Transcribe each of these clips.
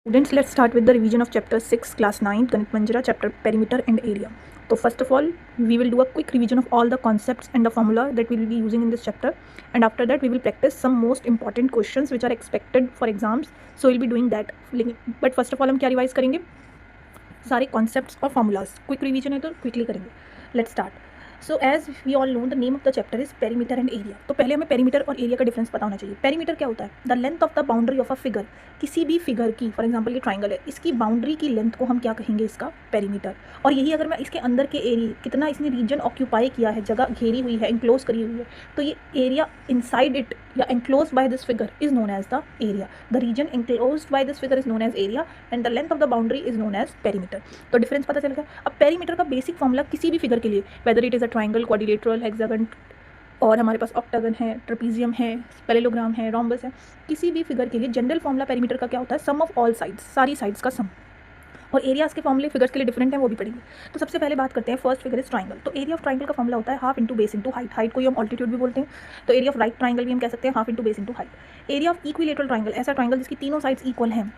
Students, let's start with the revision of chapter 6 class 9 Ganit Manjra chapter perimeter and area. So first of all we will do a quick revision of all the concepts and the formula that we will be using in this chapter, and after that we will practice some most important questions which are expected for exams. So we'll be doing that, but first of all हम क्या revise करेंगे, सारे concepts और formulas. Quick revision है तो quickly करेंगे. Let's start. So as we all know the name of the chapter is perimeter and area. तो पहले हमें पेरीमीटर और एरिया का डिफरेंस पता होना चाहिए. पेरीमीटर क्या होता है? The length of the boundary of a figure. किसी भी फिगर की, फॉर एग्जांपल ये ट्राइंगल है, इसकी बाउंड्री की लेंथ को हम क्या कहेंगे? इसका पेरीमीटर. और यही अगर मैं इसके अंदर के एरिया, कितना इसने रीजन ऑक्यूपाई किया है, जगह घेरी हुई है, इंक्लोज करी हुई है, तो ये एरिया इनसाइड इट या enclose by this figure is known as the area. The region enclose by this figure is known as area and the length of the boundary is known as perimeter. तो difference पता चल गया. अब perimeter का basic formula किसी भी figure के लिए, whether it is a triangle, quadrilateral, hexagon, और हमारे पास ऑक्टागन है, ट्रेपीजियम है, पैरेललोग्राम है, रोम्बस है, किसी भी फिगर के लिए जनरल फॉर्मूला पेरीमीटर का क्या होता है? सम ऑफ ऑल साइड्स, सारी साइड्स का सम. और एरियाज के फॉर्मूले फिगर्स के लिए डिफरेंट है, वो भी पढ़ेंगे. तो सबसे पहले बात करते हैं, फर्स्ट फिगर इज ट्राइंगल. तो एरिया ऑफ ट्राइंगल का फॉर्मूला होता है half into base into height. Height को ही हम ऑल्टीट्यूड भी बोलते हैं. तो एरिया ऑफ राइट ट्राइंगल भी हम कह सकते हैं half into base into height. Area of equilateral triangle, ऐसा ट्राइंगल जिसकी तीनों साइड्स इक्वल हैं,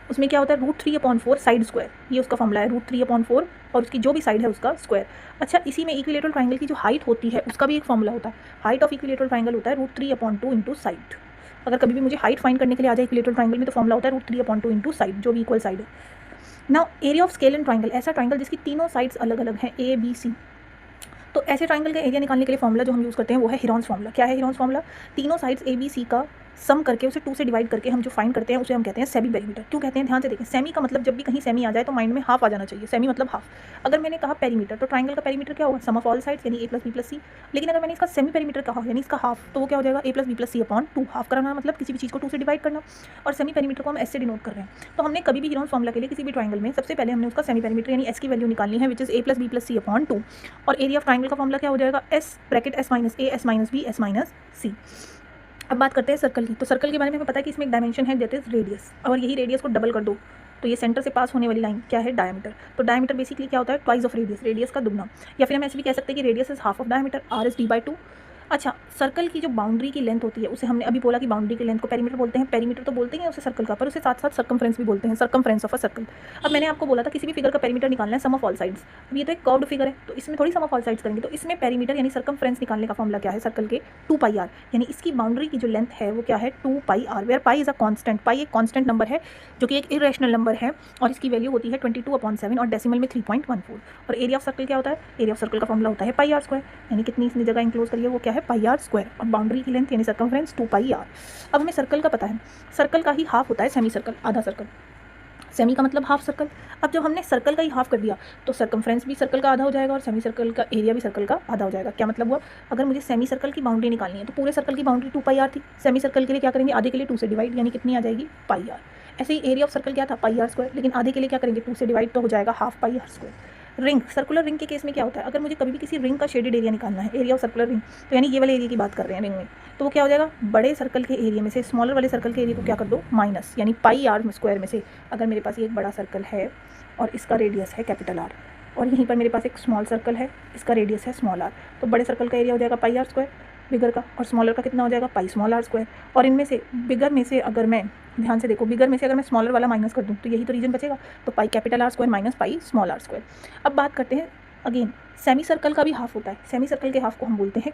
उसमें क्या होता है? √3/4 साइड स्क्वायर. ये उसका फॉर्मूला है, √3/4 और उसकी जो भी साइड है उसका स्क्वायर. अच्छा, इसी में इक्विलेटरल ट्राइंगल की जो हाइट होती है उसका भी एक फॉर्मूला होता है. हाइट ऑफ इक्विलेटरल ट्राइंगल होता है √3/2 इंटू साइड. अगर कभी भी मुझे हाइट फाइंड करने के लिए आ जाए इक्विलेटरल ट्राइंगल में, तो फॉर्मूला होता है √3/2 इंटू साइड, जो भी इक्वल साइड है. Now area of scale and triangle, ऐसा ट्राइंगल जिसकी तीनों साइड्स अलग अलग हैं, ए बी सी. तो ऐसे ट्राइंगल का एरिया निकालने के लिए फॉर्मूला जो हम यूज़ करते हैं वो है हीरोन्स फॉर्मूला. क्या है हीरोन्स फॉर्मूला? तीनों साइड्स ए बी सी का सम करके उसे 2 से डिवाइड करके हम जो फाइंड करते हैं उसे हम कहते हैं सेमी पेरीमीटर. क्यों कहते हैं? ध्यान से देखें. सेमी का मतलब जब भी कहीं सेमी आ जाए तो माइंड में हाफ आ जाना चाहिए. सेमी मतलब हाफ. अगर मैंने कहा पेरीमीटर, तो ट्राइंगल का पेरीमीटर क्या होगा? सम ऑफ ऑल साइड्स, यानी a+b+c. लेकिन अगर मैंने इसका सेमी पेरीमीटर कहा, यानी इसका हाफ, तो वो क्या हो जाएगा? a+b+c/2. हाफ कराना मतलब किसी भी चीज़ को 2 से डिवाइड करना, और सेमी पेरीमीटर को हम एस से डिनोट कर रहे हैं. तो हमने कभी भी हीरोन्स फॉर्मूला के लिए किसी भी ट्राइंगल में सबसे पहले हमने उसका सेमी पेरीमीटर यानी एस की वैल्यू निकालनी है, विच इज a+b+c/2. और एरिया ऑफ ट्राइंगल का फॉर्मूला क्या हो जाएगा? S bracket S minus A S minus B S minus C. अब बात करते हैं सर्कल की. तो सर्कल के बारे में हमें पता है कि इसमें एक डायमेंशन है, दैट इज रेडियस. और यही रेडियस को डबल कर दो तो ये सेंटर से पास होने वाली लाइन क्या है? डायमीटर. तो डायमीटर बेसिकली क्या होता है? ट्वाइस ऑफ रेडियस, रेडियस का दुगना. या फिर हम ऐसे भी कह सकते हैं कि radius is half of diameter, r is d/2. अच्छा, सर्कल की जो बाउंड्री की लेंथ होती है उसे हमने अभी बोला कि बाउंड्री की लेंथ को पेरीमीटर बोलते हैं. पेरीमीटर तो बोलते हैं उसे सर्कल का, पर उसे साथ साथ सर्कमफ्रेंस भी बोलते हैं, सर्कमफ्रेंस ऑफ अ सर्कल. अब मैंने आपको बोला था किसी भी फिगर का पेरीमीटर निकालना है सम ऑफ ऑल साइड्स. अब ये तो एक कर्व्ड फिगर है, तो इसमें थोड़ी सम ऑफ ऑल साइड्स करेंगे. तो इसमें पेरीमीटर यानी सर्कमफ्रेंस निकालने का फॉर्मूला क्या है सर्कल के? 2πr. यानी इसकी बाउंड्री की जो लेंथ है वो क्या है? 2πr, where pi is a constant. Pi एक कॉन्स्टेंट नंबर है जो कि एक इरेशनल नंबर है, और इसकी वैल्यू होती है 22/7 और डेसिमल में 3.14. और एरिया ऑफ सर्कल क्या होता है? एरिया ऑफ सर्कल का फॉर्मूला होता है πr², यानी कितनी इसने जगह इंक्लोज करी है वो क्या है? πr². और बाउंड्री की लेंथ यानी सर्कमफ्रेंस 2πr. अब हमें सर्कल का पता है, सर्कल का ही हाफ होता है सेमी सर्कल, आधा सर्कल. सेमी का मतलब हाफ सर्कल. अब जब हमने सर्कल का ही हाफ कर दिया तो सर्कमफ्रेंस भी सर्कल का आधा हो जाएगा और सेमी सर्कल का एरिया भी सर्कल का आधा हो जाएगा. क्या मतलब हुआ? अगर मुझे सेमी सर्कल की बाउंड्री निकालनी है तो पूरे सर्कल की बाउंड्री 2πr थी. सेमी सर्कल के लिए क्या करेंगे? आधे के लिए 2 से डिवाइड, यानी कितनी आ जाएगी? πr. ऐसे ही एरिया ऑफ सर्कल क्या था? πr². लेकिन आधे के लिए क्या करेंगे? 2 से डिवाइड, तो हो जाएगा half πr². Ring, circular ring के केस में क्या होता है? अगर मुझे कभी भी किसी रिंग का शेडेड एरिया निकालना है, एरिया ऑफ सर्कुलर रिंग, तो यानी ये वाले एरिया की बात कर रहे हैं रिंग में, तो वो क्या हो जाएगा? बड़े सर्कल के एरिया में से स्मॉलर वाले सर्कल के एरिया को क्या कर दो? माइनस, यानी πr² में से. अगर मेरे पास ये एक बड़ा सर्कल है और इसका रेडियस है कैपिटल R, और यहीं पर मेरे पास एक स्मॉल सर्कल है, इसका रेडियस है स्मॉल r, तो बड़े सर्कल का एरिया हो जाएगा πr² बिगर का, और स्मॉलर का कितना हो जाएगा? π². और इनमें से बिगर में से अगर मैं, ध्यान से देखो, बिगर में से अगर मैं स्मॉलर वाला माइनस कर दूँ तो यही तो रीजन बचेगा. तो πR² माइनस πr². अब बात करते हैं अगेन, सेमी सर्कल का भी हाफ होता है. सेमी सर्कल के हाफ को हम बोलते हैं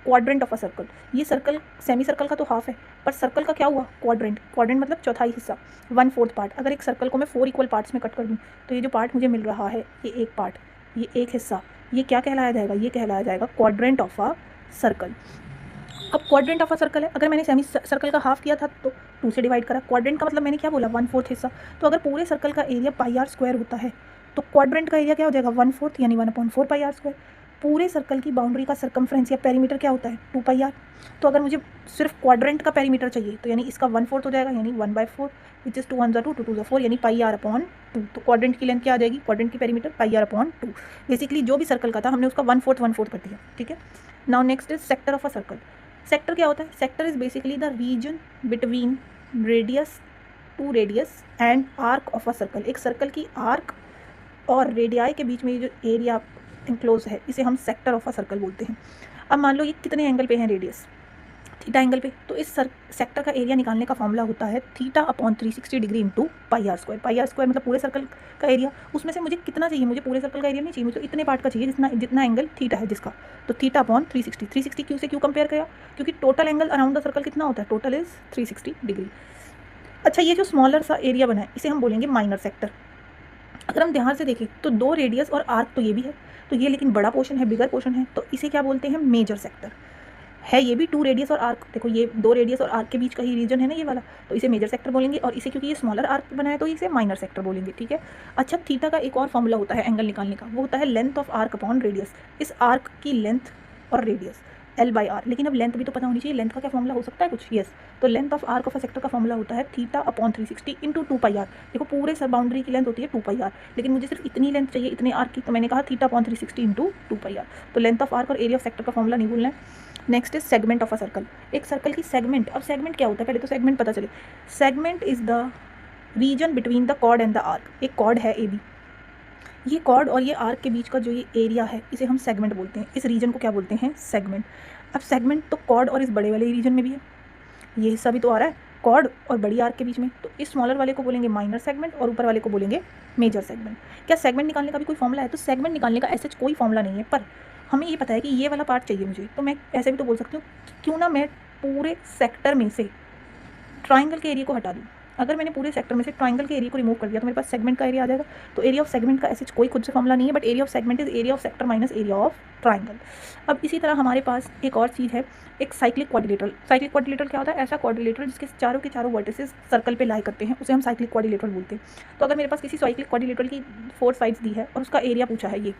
क्वाड्रेंट ऑफ अ सर्कल. ये सर्कल, सेमी सर्कल का तो हाफ है, पर सर्कल का क्या हुआ? क्वाड्रेंट. क्वाड्रेंट मतलब चौथाई हिस्सा, 1/4 पार्ट. अगर एक सर्कल को मैं 4 इक्वल पार्ट्स में कट कर दूँ तो ये जो पार्ट मुझे मिल रहा है, ये एक पार्ट, ये एक हिस्सा, ये क्या कहलाया जाएगा? ये कहलाया जाएगा क्वाड्रेंट ऑफ अ सर्कल. अब क्वाड्रेंट ऑफ अ सर्कल है, अगर मैंने सेमी सर्कल का हाफ किया था तो 2 से डिवाइड करा. क्वाड्रेंट का मतलब मैंने क्या बोला? 1/4 हिस्सा. तो अगर पूरे सर्कल का एरिया πr² होता है तो क्वाड्रेंट का एरिया क्या हो जाएगा? 1/4, यानी 1/4 πr². पूरे सर्कल की बाउंड्री का सर्कमफ्रेंस या पेरीमीटर क्या होता है? 2πr. तो अगर मुझे सिर्फ क्वाड्रेंट का पेरीमीटर चाहिए तो यानी इसका 1/4 हो जाएगा, यानी 1/4, विच इज 2 1 2 2 2 4, यानी πr/2. तो क्वाड्रेंट की लेंथ क्या आ जाएगी? क्वाड्रेंट की पेरीमीटर πr/2. बेसिकली जो भी सर्कल का था हमने उसका 1/4 कर दिया. ठीक है. Now next is sector of a circle. Sector क्या होता है? Sector is basically the region between radius to radius and arc of a circle. एक सर्कल की आर्क और रेडियाई के बीच में ये जो एरिया इंक्लोज है इसे हम सेक्टर ऑफ अ सर्कल बोलते हैं. अब मान लो ये कितने एंगल पे है रेडियस? थीटा एंगल पे, तो इस सेक्टर का एरिया निकालने का फॉर्मूला होता है theta upon 360 degree into pi are square. Pi are square मतलब पूरे सर्कल का एरिया। उसमें से मुझे कितना चाहिए, मुझे पूरे सर्कल का एरिया नहीं चाहिए, मुझे तो इतने पार्ट का चाहिए जितना एंगल थीटा है जिसका। तो थीटा अपॉन 360, 360 क्यों से क्यों कंपेयर किया, क्योंकि total angle around the circle कितना होता है, टोटल इज 360 डिग्री। अच्छा, ये जो स्मॉलर सा एरिया बना है इसे हम बोलेंगे माइनर सेक्टर। अगर हम ध्यान से देखें तो 2 रेडियस और आर्क तो ये भी है, तो ये लेकिन बड़ा पोर्शन है, बिगर पोर्शन है, तो इसे क्या बोलते हैं, मेजर सेक्टर है। ये भी 2 रेडियस और आर्क, देखो ये 2 रेडियस और आर्क के बीच का ही रीजन है ना ये वाला, तो इसे मेजर सेक्टर बोलेंगे। और इसे क्योंकि ये स्मॉलर आर्क बना है तो इसे माइनर सेक्टर बोलेंगे, ठीक है। अच्छा, थीटा का एक और फॉर्मूला होता है एंगल निकालने का, वो होता है length of arc upon radius. इस आर्क की लेंथ और रेडियस L/R, लेकिन अब लेंथ भी तो पता होनी चाहिए, लेंथ का क्या फॉर्मूला हो सकता है कुछ, यस। तो length of arc of a sector का फॉर्मूला होता है थीटा अपॉन 360 इंटू 2πr। देखो पूरे सब बाउंड्री की लेंथ होती है 2πr, लेकिन मुझे सिर्फ इतनी लेंथ चाहिए, इतने आर्क की, तो मैंने कहा थीटा अपॉन 360 इंटू 2πr। तो लेंथ ऑफ आर्क और एरिया ऑफ सेक्टर का फॉर्मूला नहीं भूलना है। Next is segment of a circle. एक सर्कल की सेगमेंट, अब सेगमेंट क्या होता है, पहले तो सेगमेंट पता चले। Segment is the region between the chord and the arc. एक कॉर्ड है AB, ये कॉर्ड और ये आर्क के बीच का जो ये एरिया है इसे हम सेगमेंट बोलते हैं। इस रीजन को क्या बोलते हैं, सेगमेंट। अब सेगमेंट तो कॉर्ड और इस बड़े वाले रीजन में भी है, ये हिस्सा भी तो आ रहा है कॉर्ड और बड़ी आर्क के बीच में, तो इस स्मॉलर वाले को बोलेंगे माइनर सेगमेंट और ऊपर वाले को बोलेंगे मेजर सेगमेंट। क्या सेगमेंट निकालने का भी कोई फॉर्मूला है, तो सेगमेंट निकालने का ऐसा कोई फॉर्मूला नहीं है, पर हमें ये पता है कि ये वाला पार्ट चाहिए मुझे, तो मैं ऐसे भी तो बोल सकती हूँ क्यों ना मैं पूरे सेक्टर में से ट्राइंगल के एरिया को हटा दूँ। अगर मैंने पूरे सेक्टर में से ट्राइंगल के एरिया को रिमूव कर दिया तो मेरे पास सेगमेंट का एरिया आ जाएगा। तो एरिया ऑफ सेगमेंट का ऐसे कोई खुद से फॉर्मूला नहीं है, but area of segment is area of sector minus area of triangle. अब इसी तरह हमारे पास एक और चीज़ है, एक साइक्लिक क्वाड्रिलेटरल। साइक्लिक क्वाड्रिलेटरल क्या होता है, ऐसा क्वाड्रिलेटरल जिसके चारों के चारों वर्टिसेस सर्कल पे लाई करते हैं, उसे हम साइक्लिक क्वाड्रिलेटरल बोलते हैं। तो अगर मेरे पास किसी साइक्लिक क्वाड्रिलेटरल की 4 साइड्स दी है और उसका एरिया पूछा है ये,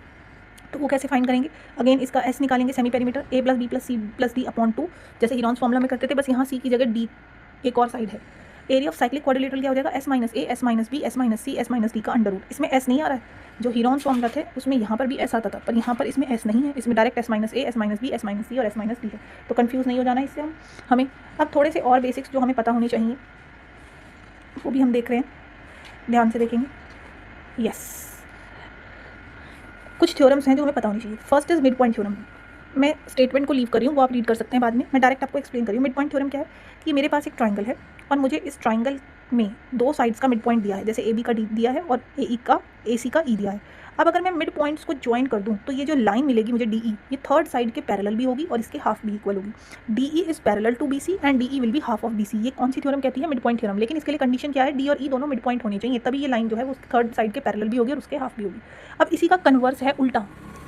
तो वो कैसे फाइंड करेंगे, अगेन इसका S निकालेंगे, semi perimeter A + B + C + D upon 2, जैसे हीरॉन्स फॉर्मूला में करते थे, बस यहाँ C की जगह D एक और साइड है। एरिया ऑफ साइक्लिक क्वाड्रिलेटरल क्या हो जाएगा, S - A, S - B, S - C, S - D का अंडर रूट। इसमें S नहीं आ रहा है, जो हीरॉन्स फॉर्मूला थे उसमें यहाँ पर भी S आता था, पर यहाँ पर इसमें S नहीं है, इसमें direct S - A, S - B, S - C और S - D है। तो कंफ्यूज नहीं हो जाना इससे हमें। अब थोड़े से और बेसिक्स जो हमें पता होने चाहिए वो भी हम देख रहे हैं, ध्यान से देखेंगे। यस, कुछ थ्योरम्स हैं जो हमें पता होनी चाहिए। First is mid point theorem. मैं स्टेटमेंट को लीव कर रही हूँ, वो आप रीड कर सकते हैं बाद में, मैं डायरेक्ट आपको एक्सप्लेन कर रही हूँ। मिड पॉइंट थ्योरम क्या है कि मेरे पास एक ट्राइंगल है और मुझे इस ट्राइंगल में 2 साइड्स का मिड पॉइंट दिया है, जैसे AB का D दिया है और AC का E दिया है। अब अगर मैं मिड पॉइंट्स को ज्वाइन कर दूं तो ये जो लाइन मिलेगी मुझे DE, ये थर्ड साइड के पैरेलल भी होगी और इसके हाफ भी इक्वल होगी। DE is parallel to BC and DE will be half of BC। ये कौन सी थ्योरम कहती है, मिड पॉइंट थ्योरम। लेकिन इसके लिए कंडीशन क्या है, D और E दोनों मिड पॉइंट होने चाहिए, तभी ये लाइन जो है वो थर्ड साइड के पैरेलल भी होगी और उसके हाफ भी होगी। अब इसी का कन्वर्स है उल्टा,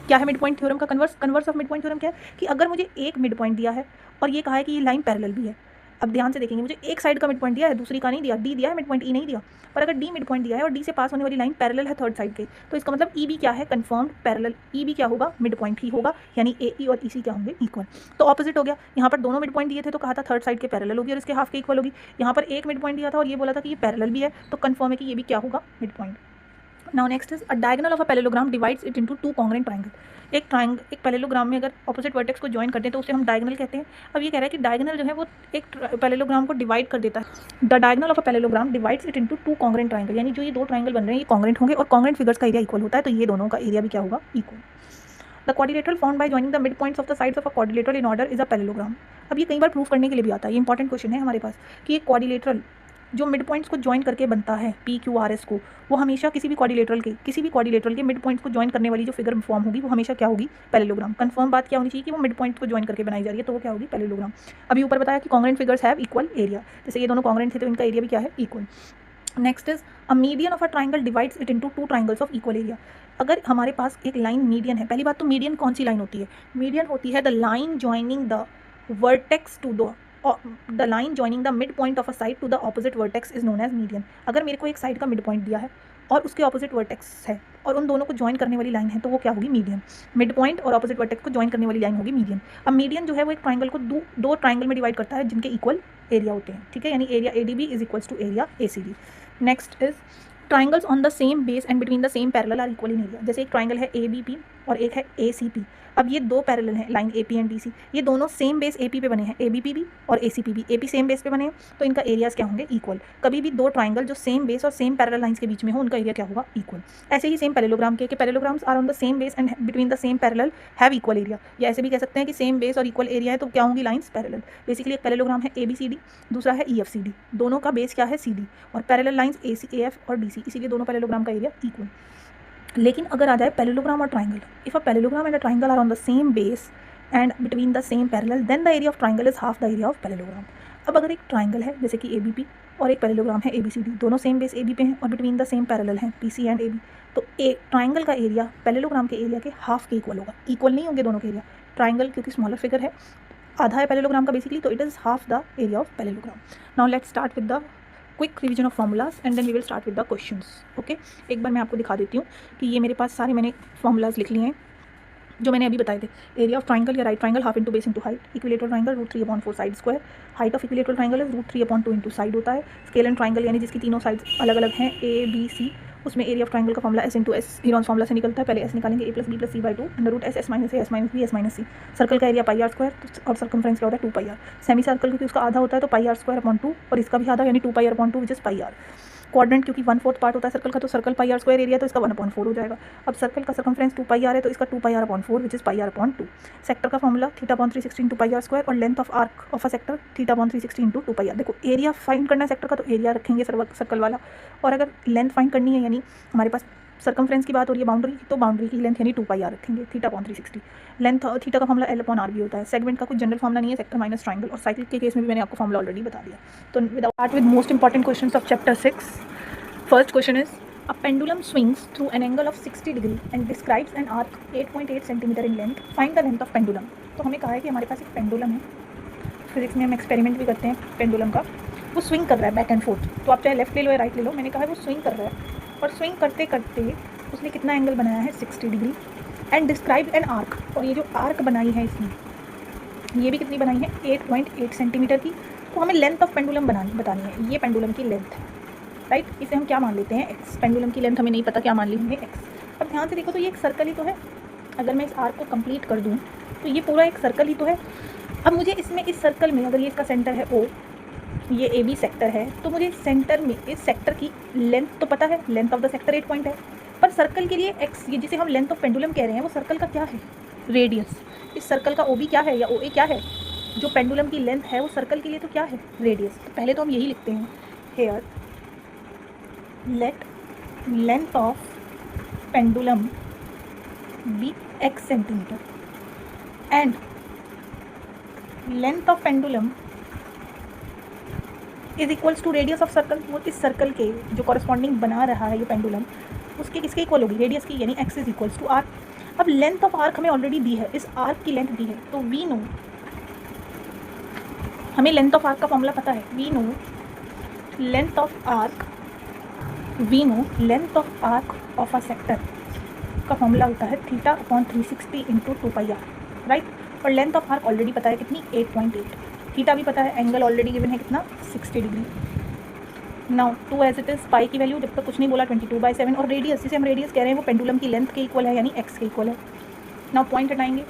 क्या है मिड पॉइंट थ्योरम का converse. Converse of mid point theorem क्या है कि अगर मुझे एक मिड पॉइंट दिया है और ये कहा है कि ये लाइन पैरेलल भी है, अब ध्यान से देखेंगे, मुझे एक साइड का मिड पॉइंट दिया है, दूसरी का नहीं दिया, D दिया है मिड पॉइंट, E नहीं दिया। पर अगर D मिड पॉइंट दिया है और D से पास होने वाली लाइन पैरेलल है थर्ड साइड के, तो इसका मतलब E भी क्या है, कंफर्म्ड पैरेलल। E भी क्या होगा, मिड पॉइंट ही होगा, यानी AE और EC क्या होंगे, इक्वल। तो ऑपोजिट हो गया, यहाँ पर दोनों मिड पॉइंट दिए थे तो कहा था थर्ड साइड के पैरेलल होगी और इसके हाफ के इक्वल होगी। यहाँ पर एक मिड पॉइंट दिया था और ये बोला था कि ये पैरेलल भी है, तो कंफर्म है कि ये भी क्या होगा, mid point. Now next is a diagonal of a parallelogram divides it into 2 congruent triangle. एक पैरेललोग्राम में अगर ऑपोजिट वर्टेक्स को ज्वाइन करते हैं तो उसे हम डायगोनल कहते हैं। अब ये कह रहा है कि डायगोनल जो है वो एक पैरेललोग्राम को डिवाइड कर देता है। The diagonal of a parallelogram divides it into 2 congruent triangle, यानी जो ये 2 ट्रायंगल बन रहे हैं ये कॉन्ग्रुएंट होंगे और कॉन्ग्रुएंट फिगर्स का एरिया इक्वल होता है, तो ये दोनों का एरिया भी क्या होगा, equal. The quadrilateral found by joining the mid points of the sides of a quadrilateral in order is a parallelogram. अब ये कई बार प्रूव करने के लिए भी आता है, ये इंपॉर्टेंट क्वेश्चन है हमारे पास कि एक क्वाड्रिलेटरल जो मिड पॉइंट्स को ज्वाइन करके बनता है PQRS को, वो हमेशा किसी भी क्वाड्रिलेटरल के मिड पॉइंट्स को ज्वाइन करने वाली जो फिगर फॉर्म होगी वो हमेशा क्या होगी, पैरेललोग्राम। कंफर्म बात क्या होनी चाहिए कि वो मिड पॉइंट्स को ज्वाइन करके बनाई जा रही है, तो वो क्या होगी, पैरेललोग्राम। अभी ऊपर बताया कि congruent figures have equal area, जैसे ये दोनों कॉन्ग्रुएंट थे तो इनका एरिया भी क्या है, equal. Next is a median of a triangle divides it into 2 triangles of equal area. अगर हमारे पास एक लाइन मीडियन है, पहली बात तो मीडियन कौन सी लाइन होती है, मीडियन होती है the line joining the vertex to the line joining the mid point of a side to the opposite vertex is known as median. अगर मेरे को एक साइड का मिड पॉइंट दिया है और उसके ऑपोजिट वर्टेक्स है और उन दोनों को ज्वाइन करने वाली लाइन है, तो वो क्या होगी, मीडियन। मिड पॉइंट और ऑपोजिट वर्टेक्स को ज्वाइन करने वाली लाइन होगी मीडियन। अब मीडियन जो है वो एक ट्राइंगल को दो ट्राइंगल में डिवाइड करता है जिनके इक्वल एरिया होते हैं, ठीक है, यानी area ADB is equals to area ACD। Next is triangles on the same base and between the same parallel are equal in area. जैसे एक ट्राइंगल है ABP और एक है ACP। अब ये दो पैरेलल हैं, लाइन AP एंड DC, ये दोनों सेम बेस AP पे बने हैं, ABP भी और ACP भी। AP सेम बेस पे बने हैं तो इनका एरियाज़ क्या होंगे, इक्वल। कभी भी दो ट्राइंगल जो सेम बेस और सेम पैरेलल लाइंस के बीच में हो, उनका एरिया क्या होगा, इक्वल। ऐसे ही सेम पैरेललोग्राम के, parallelograms are on the same base and between the same parallel have equal area, या ऐसे भी कह सकते हैं कि सेम बेस और इक्वल एरिया है तो क्या होंगी लाइंस, पैरेलल। बेसिकली एक पैरेललोग्राम है ABCD, दूसरा है EFCD, दोनों का बेस क्या है, CD, और पैरेलल लाइंस AF और DC, इसीलिए दोनों पैरेललोग्राम का एरिया इक्वल। लेकिन अगर आ जाए पैरेललोग्राम और triangle, if a parallelogram and a triangle are on the same base and between the same parallel, then the area of triangle is half the area of parallelogram. अब अगर एक triangle है जैसे कि ABP और एक parallelogram है ABCD, दोनों सेम बेस AB पे हैं और बिटवीन द सेम पैरेलल हैं PC एंड AB, तो ट्राइंगल का एरिया पैरेललोग्राम के एरिया के हाफ के इक्वल होगा। इक्वल नहीं होंगे दोनों के एरिया, ट्राइंगल क्योंकि स्मॉलर फिगर है, आधा है पैरेललोग्राम का बेसिकली, तो it is half the area of parallelogram. Now let's start with the quick revision of formulas and then we will start with the questions. Okay, एक बार मैं आपको दिखा देती हूँ कि ये मेरे पास सारे मैंने फॉर्मूलाज लिख लिए हैं जो मैंने अभी बताए थे। एरिया ऑफ ट्राइंगल या right triangle half into base into height, equilateral triangle √3/4 side square, height of equilateral triangle is √3/2 into side होता है। स्केल एंड ट्राइंगल यानी जिसकी तीनों साइड्स अलग अलग हैं ABC, उसमें एरिया ऑफ ट्राइंगल का formula S into S Heron's formula से निकलता है। पहले S निकालेंगे, A + B + C/2 √S S - A S - B S - C। Circle का एरिया πr² और सर्कमफ्रेंस क्या होता है 2πr। सेमी सर्कल क्योंकि उसका आधा होता है तो πr² और इसका भी आधा यानी 2πr/2 which is πr। Quadrant क्योंकि 1/4 पार्ट होता है सर्कल का, तो सर्कल πr² एरिया तो इसका 1/4 हो जाएगा। अब सर्कल का सर्कमफ्रेंस 2πr है तो इसका 2πr/4 which is πr/2। Sector का फॉर्मूला θ/360 इंटू πr² और length of arc of a sector θ/360 into 2πr। देखो एरिया फाइंड करना है सेक्टर का तो एरिया रखेंगे सर्कल वाला, और अगर लेंथ फाइंड करनी है यानी हमारे पास सर्कमफ्रेंस की बात हो रही है बाउंड्री, तो बाउंड्री की लेंथ यानी 2πr रखेंगे θ/360। लेंथ थीटा का फॉर्मूला L/R भी होता है। सेगमेंट का कुछ जनरल फॉर्मूला नहीं है, सेक्टर माइनस ट्राइंगल, और साइकिल के केस में भी मैंने आपको फॉर्मूला ऑलरेडी बता दिया। तो without start with most important questions of chapter 6। First question is a pendulum swings through an angle of 60 degree and describes an arc 8.8 cm in length. Find the length of pendulum. तो हमें कहा है कि हमारे पास एक pendulum है, physics में हम एक्सपेरिमेंट भी करते हैं पेंडुलम का, वो स्विंग कर रहा है बैक एंड फोर्थ। तो आप चाहे लेफ्ट ले लो या राइट ले लो, मैंने कहा है वो स्विंग कर रहा है, और स्विंग करते करते उसने कितना एंगल बनाया है 60 degree, and describe an arc, और ये जो आर्क बनाई है इसने, ये भी कितनी बनाई है 8.8 सेंटीमीटर की। तो हमें लेंथ ऑफ पेंडुलम बतानी है, ये पेंडुलम की लेंथ है, राइट। इसे हम क्या मान लेते हैं x। पेंडुलम की लेंथ हमें नहीं पता, क्या मान ली हमने x। अब ध्यान से देखो तो ये एक सर्कल ही तो है, अगर मैं इस आर्क को कंप्लीट कर दूँ तो ये पूरा एक सर्कल ही तो है। अब मुझे इसमें इस सर्कल में अगर ये इसका सेंटर है O, ये AB सेक्टर है, तो मुझे सेंटर में इस सेक्टर की लेंथ तो पता है, length of the sector 8 point है, पर सर्कल के लिए x, ये जिसे हम लेंथ ऑफ पेंडुलम कह रहे हैं, वो सर्कल का क्या है, रेडियस। इस सर्कल का OB क्या है या OA क्या है, जो पेंडुलम की लेंथ है वो सर्कल के लिए तो क्या है, रेडियस। तो पहले तो हम यही लिखते हैं, hair let length of pendulum be x centimeter and length of pendulum is equals to radius of circle। वो इस सर्कल के जो कॉरस्पॉन्डिंग बना रहा है ये पेंडुलम, उसके किसके इक्वल होगी, रेडियस की, यानी x is equals to arc. अब लेंथ ऑफ आर्क हमें ऑलरेडी दी है, इस आर्क की लेंथ दी है, तो वी नो, हमें लेंथ ऑफ आर्क का फॉर्मूला पता है, we know length of arc, we know length of arc of a sector का फॉर्मूला होता है θ/360 इंटू 2πr, राइट। और लेंथ ऑफ आर्क ऑलरेडी पता है कितनी 8.8, थीटा भी पता है, एंगल ऑलरेडी गिवन है कितना 60 degree. Now 2 as it is, pi की वैल्यू जब तक कुछ नहीं बोला 22/7, और रेडियस जिसे हम रेडियस कह रहे हैं वो पेंडुलम की लेंथ के इक्वल है यानी x के इक्वल है। नाउ पॉइंट हटाएंगे,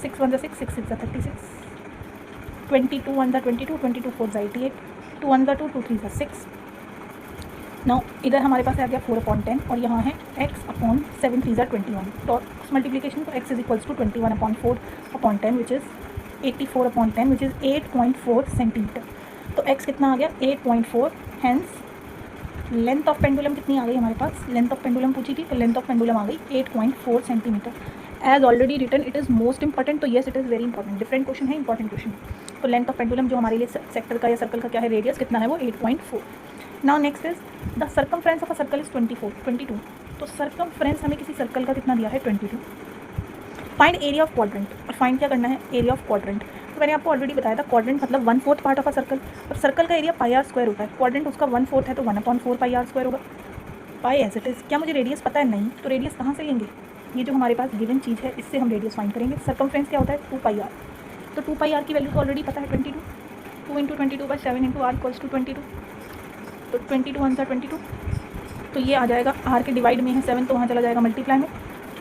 6 1 6 6 6 36, 22 1 22, 22 4 88, 2 1 2 2 3 6। नाउ इधर हमारे पास आ गया 4/10 और यहाँ है x/7 3 21, तो मल्टीप्लिकेशन तो x is equals to 21/4/10 which is 84/10 which is 8.4 centimetre. तो x कितना आ गया 8.4, हैंस लेंथ ऑफ पेंडुलम कितनी आ गई हमारे पास, लेंथ ऑफ पेंडुलम पूछी थी तो लेंथ ऑफ पेंडुलम आ गई 8.4 centimetre. As already written it is most important, तो yes it is very important, different question है, इंपॉर्टेंट क्वेश्चन। तो लेंथ ऑफ पेंडुलम जो हमारे लिए सेक्टर का या सर्कल का क्या है, रेडियस कितना है वो 8.4। Now next is the circumference of a circle is 22। तो सर्कमफ्रेंस हमें किसी सर्कल का कितना दिया है 22। फाइंड एरिया ऑफ क्वाड्रेंट, और फाइंड क्या करना है, एरिया ऑफ क्वाड्रेंट। तो मैंने आपको ऑलरेडी बताया था क्वाड्रेंट मतलब 1/4 पार्ट ऑफ अ सर्कल, और सर्कल का एरिया πr² होता है, क्वाड्रेंट उसका 1/4 है तो 1/4 πr² होगा, पाई एज इट इज़। क्या मुझे रेडियस पता है, नहीं, तो रेडियस कहाँ से लेंगे, ये जो हमारे पास गिवन चीज़ है इससे हम रेडियस फाइंड करेंगे। सर्कमफ्रेंस क्या होता है 2πr, तो 2πr की वैल्यू तो ऑलरेडी पता है 22, 2 × 22/7 इंटू r इक्वल्स टू 22, तो 22 1 22, तो ये आ जाएगा r के डिवाइड में है 7 तो वहाँ चला जाएगा मल्टीप्लाई में,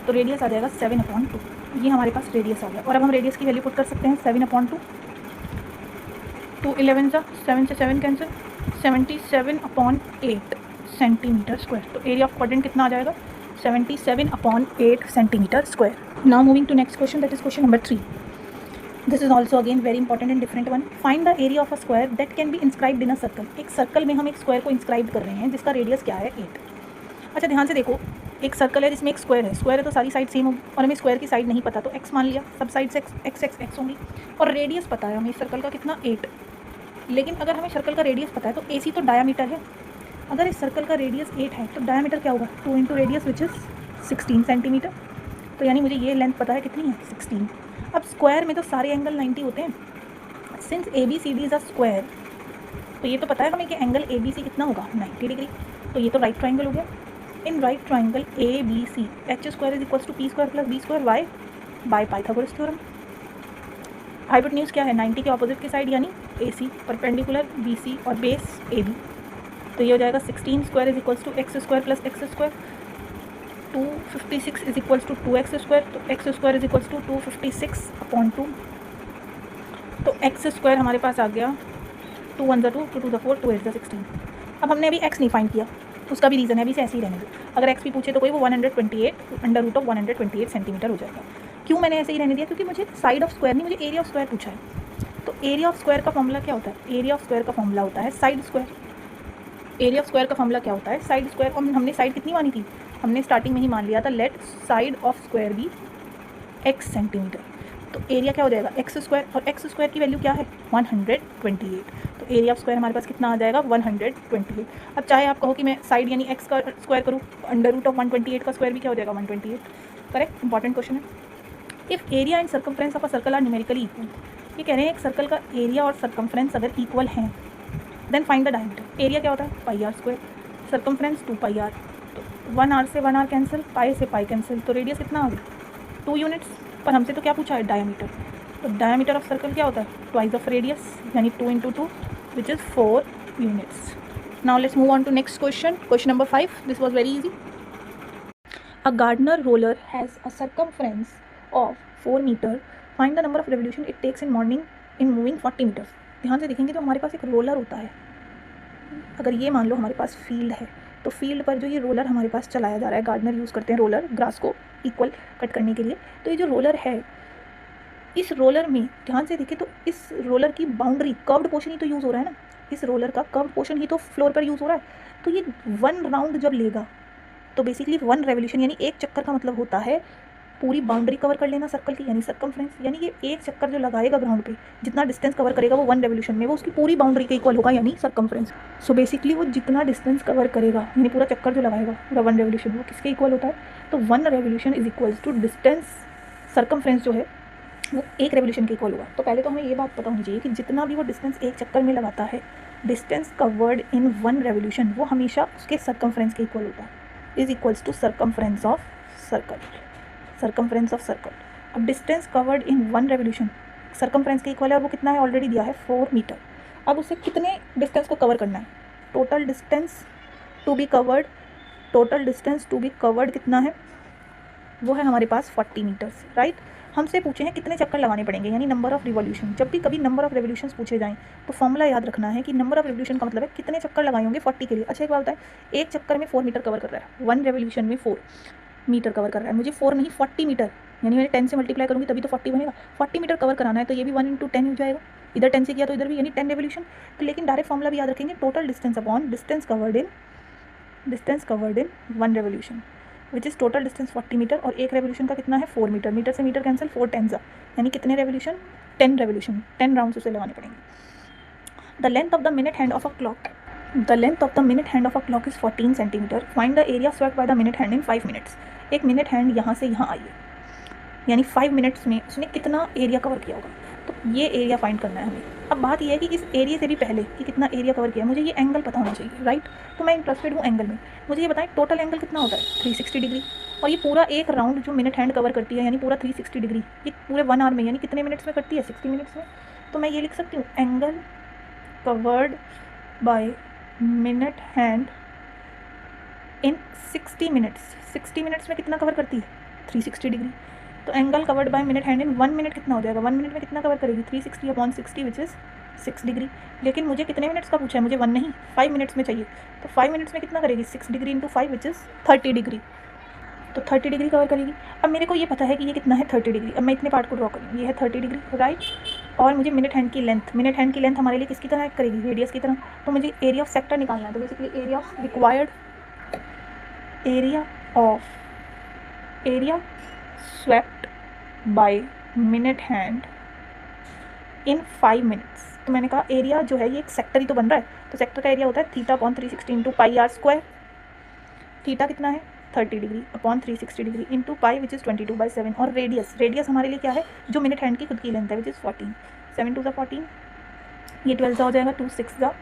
तो रेडियस आ जाएगा 7/2। ये हमारे पास रेडियस आ गया। और अब हम रेडियस की वैल्यू पुट कर सकते हैं 7/2। 2 11 सा 7 से 7 कैंसिल, 77/8 सेंटीमीटर स्क्वायर। तो एरिया ऑफ क्वाड्रेंट कितना आ जाएगा? 77/8 centimetre square. Now moving to next question, that is question number 3. This is also again very important and different one. Find the area of a square that can be inscribed in a circle. एक circle में हम एक square को inscribe कर रहे हैं जिसका radius क्या है? 8. अच्छा ध्यान से देखो, एक सर्कल है जिसमें एक स्क्वायर है. स्क्वायर है तो सारी साइड सेम होगी और हमें स्क्वायर की साइड नहीं पता तो एक्स मान लिया, सब साइड से एक्स होंगी. और रेडियस पता है हमें इस सर्कल का कितना? 8. लेकिन अगर हमें सर्कल का रेडियस पता है तो AC तो डायामीटर है. अगर इस सर्कल का रेडियस 8 है तो डायामीटर क्या होगा? 2 into radius which is 16 centimetre. तो यानी मुझे ये लेंथ पता है कितनी है? 16. अब स्क्वायर में तो सारे एंगल 90 होते हैं. Since ABCD is a square, तो ये तो पता है हमें कि एंगल ABC कितना होगा? 90 डिग्री. तो ये तो राइट ट्राइंगल हो गया. In right triangle ABC H² is equals to P² plus B² why by Pythagoras theorem. Hypotenuse क्या है? 90 के ऑपोजिट की साइड यानी AC, परपेंडिकुलर BC और बेस AB. तो ये हो जाएगा 16² is equals to x² plus x². 256 is equals to 2x². तो x² इज इक्वल्स टू 256/2. तो x² हमारे पास आ गया 2 1 2 2 2 4 2 8 16. अब हमने अभी x नहीं फाइंड किया, उसका भी रीज़न है, अभी से ऐसे ही रहने दो. अगर x भी पूछे तो कोई वो 128 सेंटीमीटर हो जाएगा. क्यों मैंने ऐसे ही रहने दिया? क्योंकि मुझे साइड ऑफ स्क्वायर नहीं, मुझे एरिया ऑफ स्क्वायर पूछा है. तो एरिया ऑफ स्क्वायर का फॉर्मूला क्या होता है? एरिया ऑफ स्क्वायर का फॉर्मूला होता है side square. Area of square का फॉर्मूला क्या होता है? Side square. हमने साइड कितनी मानी थी? हमने स्टार्टिंग में ही मान लिया था let side of square be x centimetre. तो एरिया क्या हो जाएगा? x². और x² की वैल्यू क्या है? 128. तो एरिया ऑफ स्क्वायर हमारे पास कितना आ जाएगा? 128. अब चाहे आप कहो कि मैं साइड यानी x का स्क्वायर करूँ, √128 का स्क्वायर भी क्या हो जाएगा? 128. करेक्ट. इंपॉर्टेंट क्वेश्चन है. If area and circumference of a circle are numerically equal, ये कह रहे हैं एक सर्कल का एरिया और सर्कमफ्रेंस अगर इक्वल हैं, then find the diameter. Area क्या होता है? πr², circumference 2πr. तो 1r से 1r कैंसिल, पाई से पाई कैंसिल. तो रेडियस कितना आ गया? 2 यूनिट्स. पर हमसे तो क्या पूछा है? डायमीटर. तो डायमीटर ऑफ सर्कल क्या होता है? ट्वाइस ऑफ रेडियस यानी 2 into 2 which is 4 units. Now let's move on to next question, question number 5. This was very easy. A gardener roller has a circumference of 4 metre. Find the number of revolution it takes in moving 40 metres. ध्यान से देखेंगे तो हमारे पास एक roller होता है. अगर ये मान लो हमारे पास फील्ड है, तो फील्ड पर जो ये रोलर हमारे पास चलाया जा रहा है, गार्डनर यूज़ करते हैं रोलर ग्रास को इक्वल कट करने के लिए. तो ये जो रोलर है, इस रोलर में ध्यान से देखें तो इस रोलर की बाउंड्री कर्व्ड पोर्शन ही तो यूज़ हो रहा है ना. इस रोलर का कर्व्ड पोर्शन ही तो फ्लोर पर यूज़ हो रहा है. तो ये 1 राउंड जब लेगा तो बेसिकली 1 रेवोल्यूशन यानी एक चक्कर का मतलब होता है पूरी बाउंड्री कवर कर लेना सर्कल की, यानी सर्कमफ्रेंस. यानी ये एक चक्कर जो लगाएगा ग्राउंड पे, जितना डिस्टेंस कवर करेगा वो 1 रेवोल्यूशन में, वो उसकी पूरी बाउंड्री के इक्वल होगा यानी सर्कमफ्रेंस. सो बेसिकली वो जितना डिस्टेंस कवर करेगा यानी पूरा चक्कर जो लगाएगा पूरा 1 रेवोल्यूशन, वो किसके इक्वल होता है? तो 1 revolution is equals to distance circumference जो है वो 1 रेवोल्यूशन के इक्वल होगा. तो पहले तो हमें ये बात पता होनी चाहिए कि जितना भी वो डिस्टेंस एक चक्कर में लगाता है, डिस्टेंस कवर्ड इन 1 रेवोल्यूशन वो हमेशा उसके सर्कमफ्रेंस के इक्वल होता है. Is equals to circumference of circle. Circumference of circle. अब distance covered in 1 revolution circumference के इक्वल है और वो कितना है? ऑलरेडी दिया है 4 मीटर. अब उसे कितने डिस्टेंस को कवर करना है? Total distance to be covered, total distance to be covered कितना है? वो है हमारे पास 40 मीटर्स. राइट. हमसे पूछे हैं कितने चक्कर लगाने पड़ेंगे यानी नंबर ऑफ रिवॉल्यूशन. जब भी कभी नंबर ऑफ रेवोल्यूशंस पूछे जाएं तो फॉर्मूला याद रखना है कि नंबर ऑफ रेवोल्यूशन का मतलब है कितने चक्कर लगाए होंगे 40 के लिए. अच्छा एक बात बताएं, एक चक्कर में 4 मीटर कवर कर रहा है, 1 रेवोल्यूशन में 4 मीटर कवर कर रहा है. मुझे 4 नहीं 40 मीटर, यानी मैंने 10 से मल्टीप्लाई करूँगी तभी तो 40 बनेगा. 40 मीटर कवर कराना है तो ये भी 1 इंटू 10 हो जाएगा. इधर 10 से किया तो इधर भी, यानी 10 रेवोल्यूशन. तो लेकिन डायरेक्ट फॉर्मूला भी याद रखेंगे, total distance upon distance covered in 1 revolution which is total distance 40 metre. और एक रेवोल्यूशन का कितना है? 4 मीटर. मीटर से मीटर कैंसिल, 4 10 यानी कितने रेवोल्यूशन? 10 रेवोल्यूशन. 10 राउंड्स उसे लगाने पड़ेंगे. The length of the minute hand of a clock. The length of the minute hand of a clock is 14 centimetre. Find the area swept by the minute hand in 5 minutes. एक minute hand यहाँ से यहाँ आई है, यानी 5 minutes में उसने कितना area cover किया होगा. तो ये एरिया फाइंड करना है हमें. अब बात यह है कि इस एरिया से भी पहले कि कितना एरिया कवर किया, मुझे ये एंगल पता होना चाहिए. राइट. तो मैं इंटरेस्टेड हूँ एंगल में. मुझे ये बताएं टोटल एंगल कितना होता है? 360 डिग्री. और ये पूरा एक राउंड जो मिनट हैंड कवर करती है यानी पूरा 360 डिग्री, ये पूरे 1 आवर में यानी कितने मिनट्स में करती है? 60 मिनट्स में. तो मैं ये लिख सकती हूँ angle covered by minute hand in 60 minutes. 60 minutes में कितना कवर करती है? 360 डिग्री। तो angle covered by minute hand in 1 minute कितना हो जाएगा, 1 मिनट में कितना कवर करेगी, 360/60 विच इज़ 6 डिग्री। लेकिन मुझे कितने मिनट्स का पूछा है, मुझे 1 नहीं 5 मिनट्स में चाहिए। तो 5 मिनट्स में कितना करेगी, 6 degree into 5 which is 30 degree. तो 30 डिग्री कवर करेगी। अब मेरे को ये पता है कि ये कितना है 30 डिग्री। अब मैं इतने पार्ट को ड्रॉ करूँगी, ये है 30 डिग्री राइट। और मुझे मिनट हैंड की लेंथ हमारे लिए किसकी तरह करेगी, रेडियस की तरह। तो मुझे एरिया ऑफ सेक्टर निकालना है। तो basically area of required area swept by minute hand in 5 minutes. तो मैंने कहा एरिया जो है ये एक सेक्टर ही तो बन रहा है, तो सेक्टर का एरिया होता है θ/360 into pi are square. Theta कितना है 30 degree upon 360 degree into pi which is 22/7। और रेडियस हमारे लिए क्या है, जो मिनट हैंड की खुद की लेंथ है विच इज़ 14। 7 2 14, ये 12 हो जाएगा, 2 6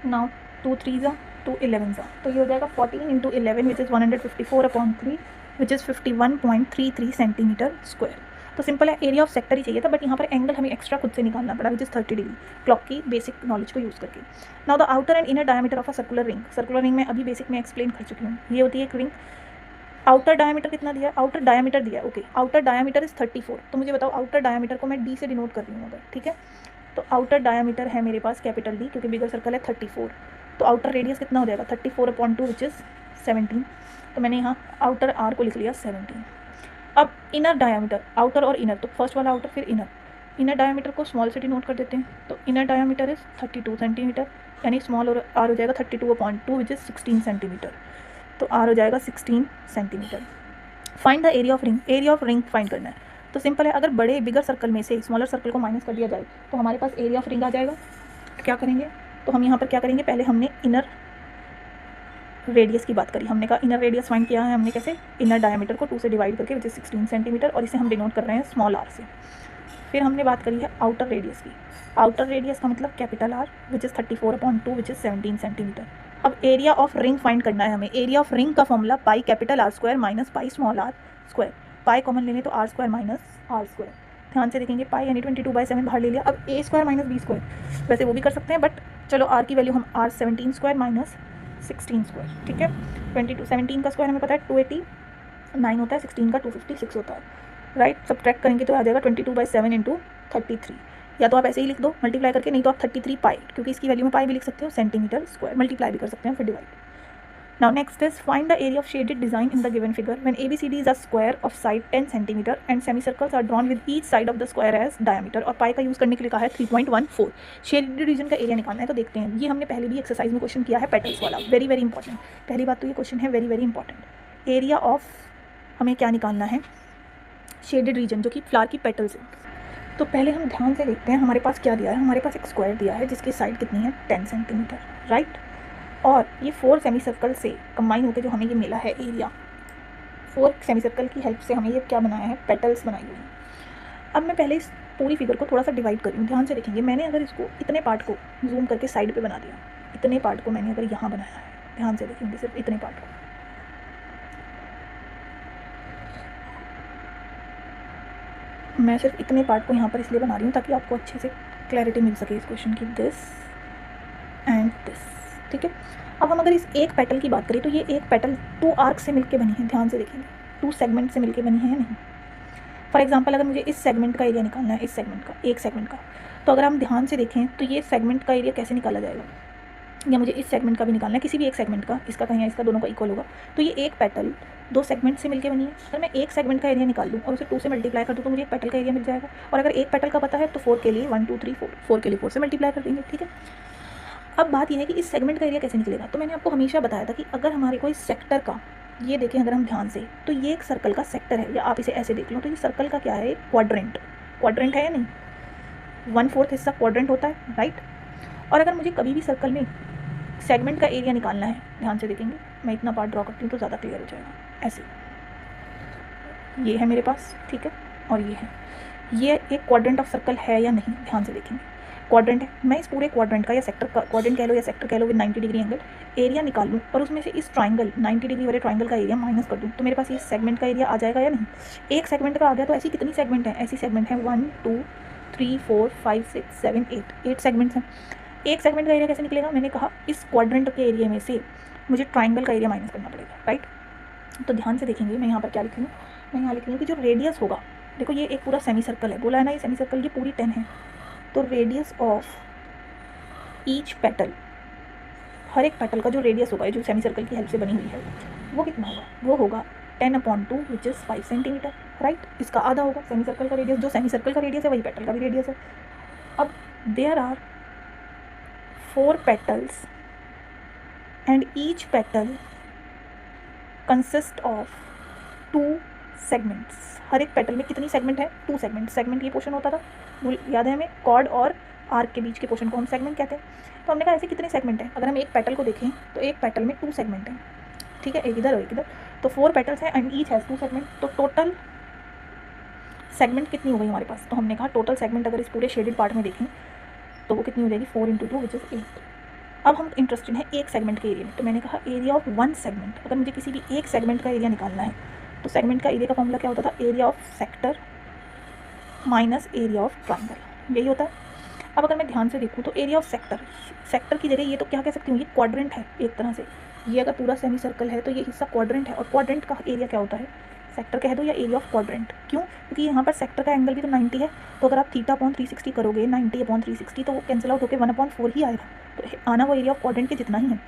नाउ 2 3 2 11 तो ये हो जाएगा 14 into 11 which is 154/3 which is 51.33 centimetre square. तो सिंपल है, एरिया ऑफ सेक्टर ही चाहिए था, बट यहाँ पर एंगल हमें एक्स्ट्रा खुद से निकालना पड़ा विच इज़ 30 डिग्री क्लॉक की बेसिक नॉलेज को यूज़ करके। Now the outer and inner diameter of a circular ring में अभी बेसिक में एक्सप्लेन कर चुकी हूँ। ये होती है एक रिंग। आउटर डायमीटर कितना दिया, आउटर डायमीटर दिया ओके, आउटर डायमीटर इज़ 34। तो मुझे बताओ आउटर डायमीटर को मैं डी से डिनोट कर रही हूँ अगर, ठीक है। तो आउटर डायमीटर है मेरे पास कैपिटल डी, क्योंकि बिगर सर्कल है 34। तो आउटर रेडियस कितना हो जाएगा 34/2 विच इज़ 17। तो मैंने यहाँ आउटर आर को लिख लिया 17। अब इनर डायमीटर, आउटर और इनर, तो फर्स्ट वाला आउटर फिर इनर डायमीटर को स्मॉल से डिनोट कर देते हैं। तो इनर डायमीटर इज़ 32 सेंटीमीटर, यानी स्मॉल और आर हो जाएगा 32/2 विच इज़ 16 सेंटीमीटर। तो आर हो जाएगा 16 centimetre. Find the area of ring find करना है। तो सिंपल है, अगर बड़े बिगर सर्कल में से स्मॉलर सर्कल को माइनस कर दिया जाए तो हमारे पास एरिया ऑफ रिंग आ जाएगा। क्या करेंगे, तो हम यहाँ पर क्या करेंगे, पहले हमने इनर रेडियस की बात करी, हमने कहा इनर रेडियस फाइंड किया है हमने कैसे, इनर डायमीटर को 2 से डिवाइड करके विच इज़ 16 सेंटीमीटर, और इसे हम डिनोट कर रहे हैं स्मॉल आर से। फिर हमने बात करी है आउटर रेडियस की, आउटर रेडियस का मतलब capital r which is 34/2 which is 17 centimetre. अब एरिया ऑफ रिंग फाइंड करना है हमें। एरिया ऑफ रिंग का formula pi capital r square minus pi small r square. Pi common लेने तो r square minus r square. ध्यान से देखेंगे, पाई यानी 22/7 बाहर ले लिया। अब ए स्क्वायर माइनस बी स्क्वायर, वैसे वो भी कर सकते हैं, बट चलो आर की वैल्यू हम आर 17 स्क्वायर माइनस 16 स्क्वायर, ठीक है। 17 का स्क्वायर हमें पता है 289 होता है, 16 का 256 होता है राइट। सब्ट्रैक्ट करेंगे तो आ जाएगा 22/7 इंटू 33, या तो आप ऐसे ही लिख दो मल्टीप्लाई करके, नहीं तो आप 33 पाई, क्योंकि इसकी वैल्यू में पाई भी लिख सकते हो, सेंटीमीटर स्क्वायर, मल्टीप्लाई भी कर सकते हैं फिर divide. Now next is find the area of shaded design in the given figure when ABCD is a square of side 10 centimetre and semi circles are drawn with each side of the square as diameter. और pi का use करने के लिए कहा है 3.14। Shaded region का area निकालना है। तो देखते हैं, ये हमने पहले भी एक्सरसाइज में क्वेश्चन किया है, पेटल्स वाला, वेरी वेरी इंपॉर्टेंट। पहली बात तो ये क्वेश्चन है very very important. Area of हमें क्या निकालना है, शेडेड रीजन जो कि फ्लावर की पेटल्स है। तो पहले हम ध्यान से देखते हैं हमारे पास क्या दिया है। हमारे पास एक स्क्वायर दिया है जिसकी साइड कितनी है 10 सेंटीमीटर राइट, और ये 4 सेमी सर्कल से कंबाइन होकर जो हमें ये मिला है एरिया, 4 सेमी सर्कल की हेल्प से हमें ये क्या बनाया है, पेटल्स बनाई हुई हैं। अब मैं पहले इस पूरी फिगर को थोड़ा सा डिवाइड करी हूँ। ध्यान से देखेंगे, मैंने अगर इसको इतने पार्ट को जूम करके साइड पे बना दिया, इतने पार्ट को मैंने अगर यहाँ बनाया है, ध्यान से देखेंगे सिर्फ इतने पार्ट को, मैं सिर्फ इतने पार्ट को यहाँ पर इसलिए बना रही हूँ ताकि आपको अच्छे से क्लैरिटी मिल सके इस क्वेश्चन की, दिस एंड दिस, ठीक है। अब हम अगर इस एक पेटल की बात करें तो ये एक पेटल 2 आर्क से मिलके बनी है। ध्यान से देखेंगे, 2 सेगमेंट से मिलके बनी है या नहीं। फॉर एग्जांपल अगर मुझे इस सेगमेंट का एरिया निकालना है, इस सेगमेंट का, एक सेगमेंट का, तो अगर हम ध्यान से देखें तो ये सेगमेंट का एरिया कैसे निकाला जाएगा, या मुझे इस सेगमेंट का भी निकालना है, किसी भी एक सेगमेंट का, इसका कहीं इसका, दोनों का इक्वल होगा। तो ये एक पेटल 2 सेगमेंट से मिलके बनी है। अगर मैं एक सेगमेंट का एरिया निकाल दूँ और उसे 2 से मल्टीप्लाई कर दूँ तो मुझे एक पेटल का एरिया मिल जाएगा। और अगर एक पेटल का पता है तो 4 के लिए 1 2 3 4 के लिए 4 से मल्टीप्लाई कर देंगे, ठीक है। अब बात यह है कि इस सेगमेंट का एरिया कैसे निकलेगा। तो मैंने आपको हमेशा बताया था कि अगर हमारे कोई सेक्टर का, ये देखें अगर हम ध्यान से, तो ये एक सर्कल का सेक्टर है, या आप इसे ऐसे देख लो, तो ये सर्कल का क्या है, क्वाड्रेंट है या नहीं, 1/4 हिस्सा क्वाड्रेंट होता है राइट। और अगर मुझे कभी भी सर्कल में सेगमेंट का एरिया निकालना है, ध्यान से देखेंगे, मैं इतना पार्ट ड्रॉ करती हूँ तो ज़्यादा क्लियर हो जाएगा। ऐसे ये है मेरे पास, ठीक है, और ये एक क्वाड्रेंट ऑफ सर्कल है या नहीं, ध्यान से देखेंगे, क्वाड्रेंट है। मैं इस पूरे क्वाड्रेंट का, या सेक्टर का, क्वाड्रेंट कह लो या सेक्टर कह लो, विद 90 डिग्री एंगल एरिया निकाल लूँ और उसमें से इस ट्राइंगल 90 डिग्री वाले ट्राइंगल का एरिया माइनस कर दूँ, तो मेरे पास ये सेगमेंट का एरिया आ जाएगा या नहीं। एक सेगमेंट का आ गया, तो ऐसी कितनी सेगमेंट है, ऐसी सेगमेंट है 1 2 3 4 5 6 7 8 सेगमेंट्स हैं। एक सेगमेंट का एरिया कैसे निकलेगा, मैंने कहा इस क्वाड्रेंट के एरिया में से मुझे ट्राइंगल का एरिया माइनस करना पड़ेगा राइट। तो ध्यान से देखेंगे, मैं यहाँ पर क्या लिख रही हूँ, मैं यहाँ लिख रही हूँ कि जो रेडियस होगा, देखो ये एक पूरा सेमी सर्कल है, बोला है ना ये सेमी सर्कल की पूरी 10 है, तो रेडियस ऑफ ईच पेटल, हर एक पेटल का जो रेडियस होगा, ये जो सेमी सर्कल की हेल्प से बनी हुई है, वो कितना होगा, वो होगा 10/2 विच इज़ 5 सेंटीमीटर, राइट। इसका आधा होगा सेमी सर्कल का रेडियस, जो सेमी सर्कल का रेडियस है वही पेटल का भी रेडियस है। अब there are 4 petals and each petal consist of 2 segments. हर एक पेटल में कितनी सेगमेंट है, 2 सेगमेंट। सेगमेंट ये पोर्शन होता था, याद है हमें, कॉर्ड और आर्क के बीच के पोर्शन को हम सेगमेंट कहते हैं। तो हमने कहा ऐसे कितने सेगमेंट हैं, अगर हम एक पेटल को देखें तो एक पेटल में 2 सेगमेंट हैं, ठीक है, एक इधर और एक इधर, तो 4 पेटल्स हैं एंड ईच हैज़ 2 सेगमेंट। तो टोटल सेगमेंट कितनी हो गई हमारे पास, तो हमने कहा टोटल सेगमेंट अगर इस पूरे शेडेड पार्ट में देखें तो वो कितनी हो जाएगी, 4 × 2 विच इज़ 8। अब हम इंटरेस्टेड हैं एक सेगमेंट के एरिया में, तो मैंने कहा एरिया ऑफ 1 सेगमेंट, अगर मुझे किसी भी एक सेगमेंट का एरिया निकालना है तो सेगमेंट का एरिया का फॉर्मूला क्या होता था, area of sector minus area of triangle, यही होता है। अब अगर मैं ध्यान से देखूँ तो एरिया ऑफ सेक्टर की जगह ये तो क्या कह सकती हूँ, ये क्वाड्रेंट है एक तरह से, ये अगर पूरा सेमी सर्कल है तो ये हिस्सा क्वाड्रेंट है, और क्वाड्रेंट का एरिया क्या होता है, सेक्टर कह दो या एरिया ऑफ क्वाड्रेंट। क्यों, क्योंकि यहाँ पर सेक्टर का एंगल भी तो 90 है, तो अगर आप θ/360 करोगे 90/360 तो वो कैंसिल आउट होकर 1/4 ही आएगा, तो आना वो एरिया ऑफ क्वाड्रेंट के जितना ही है,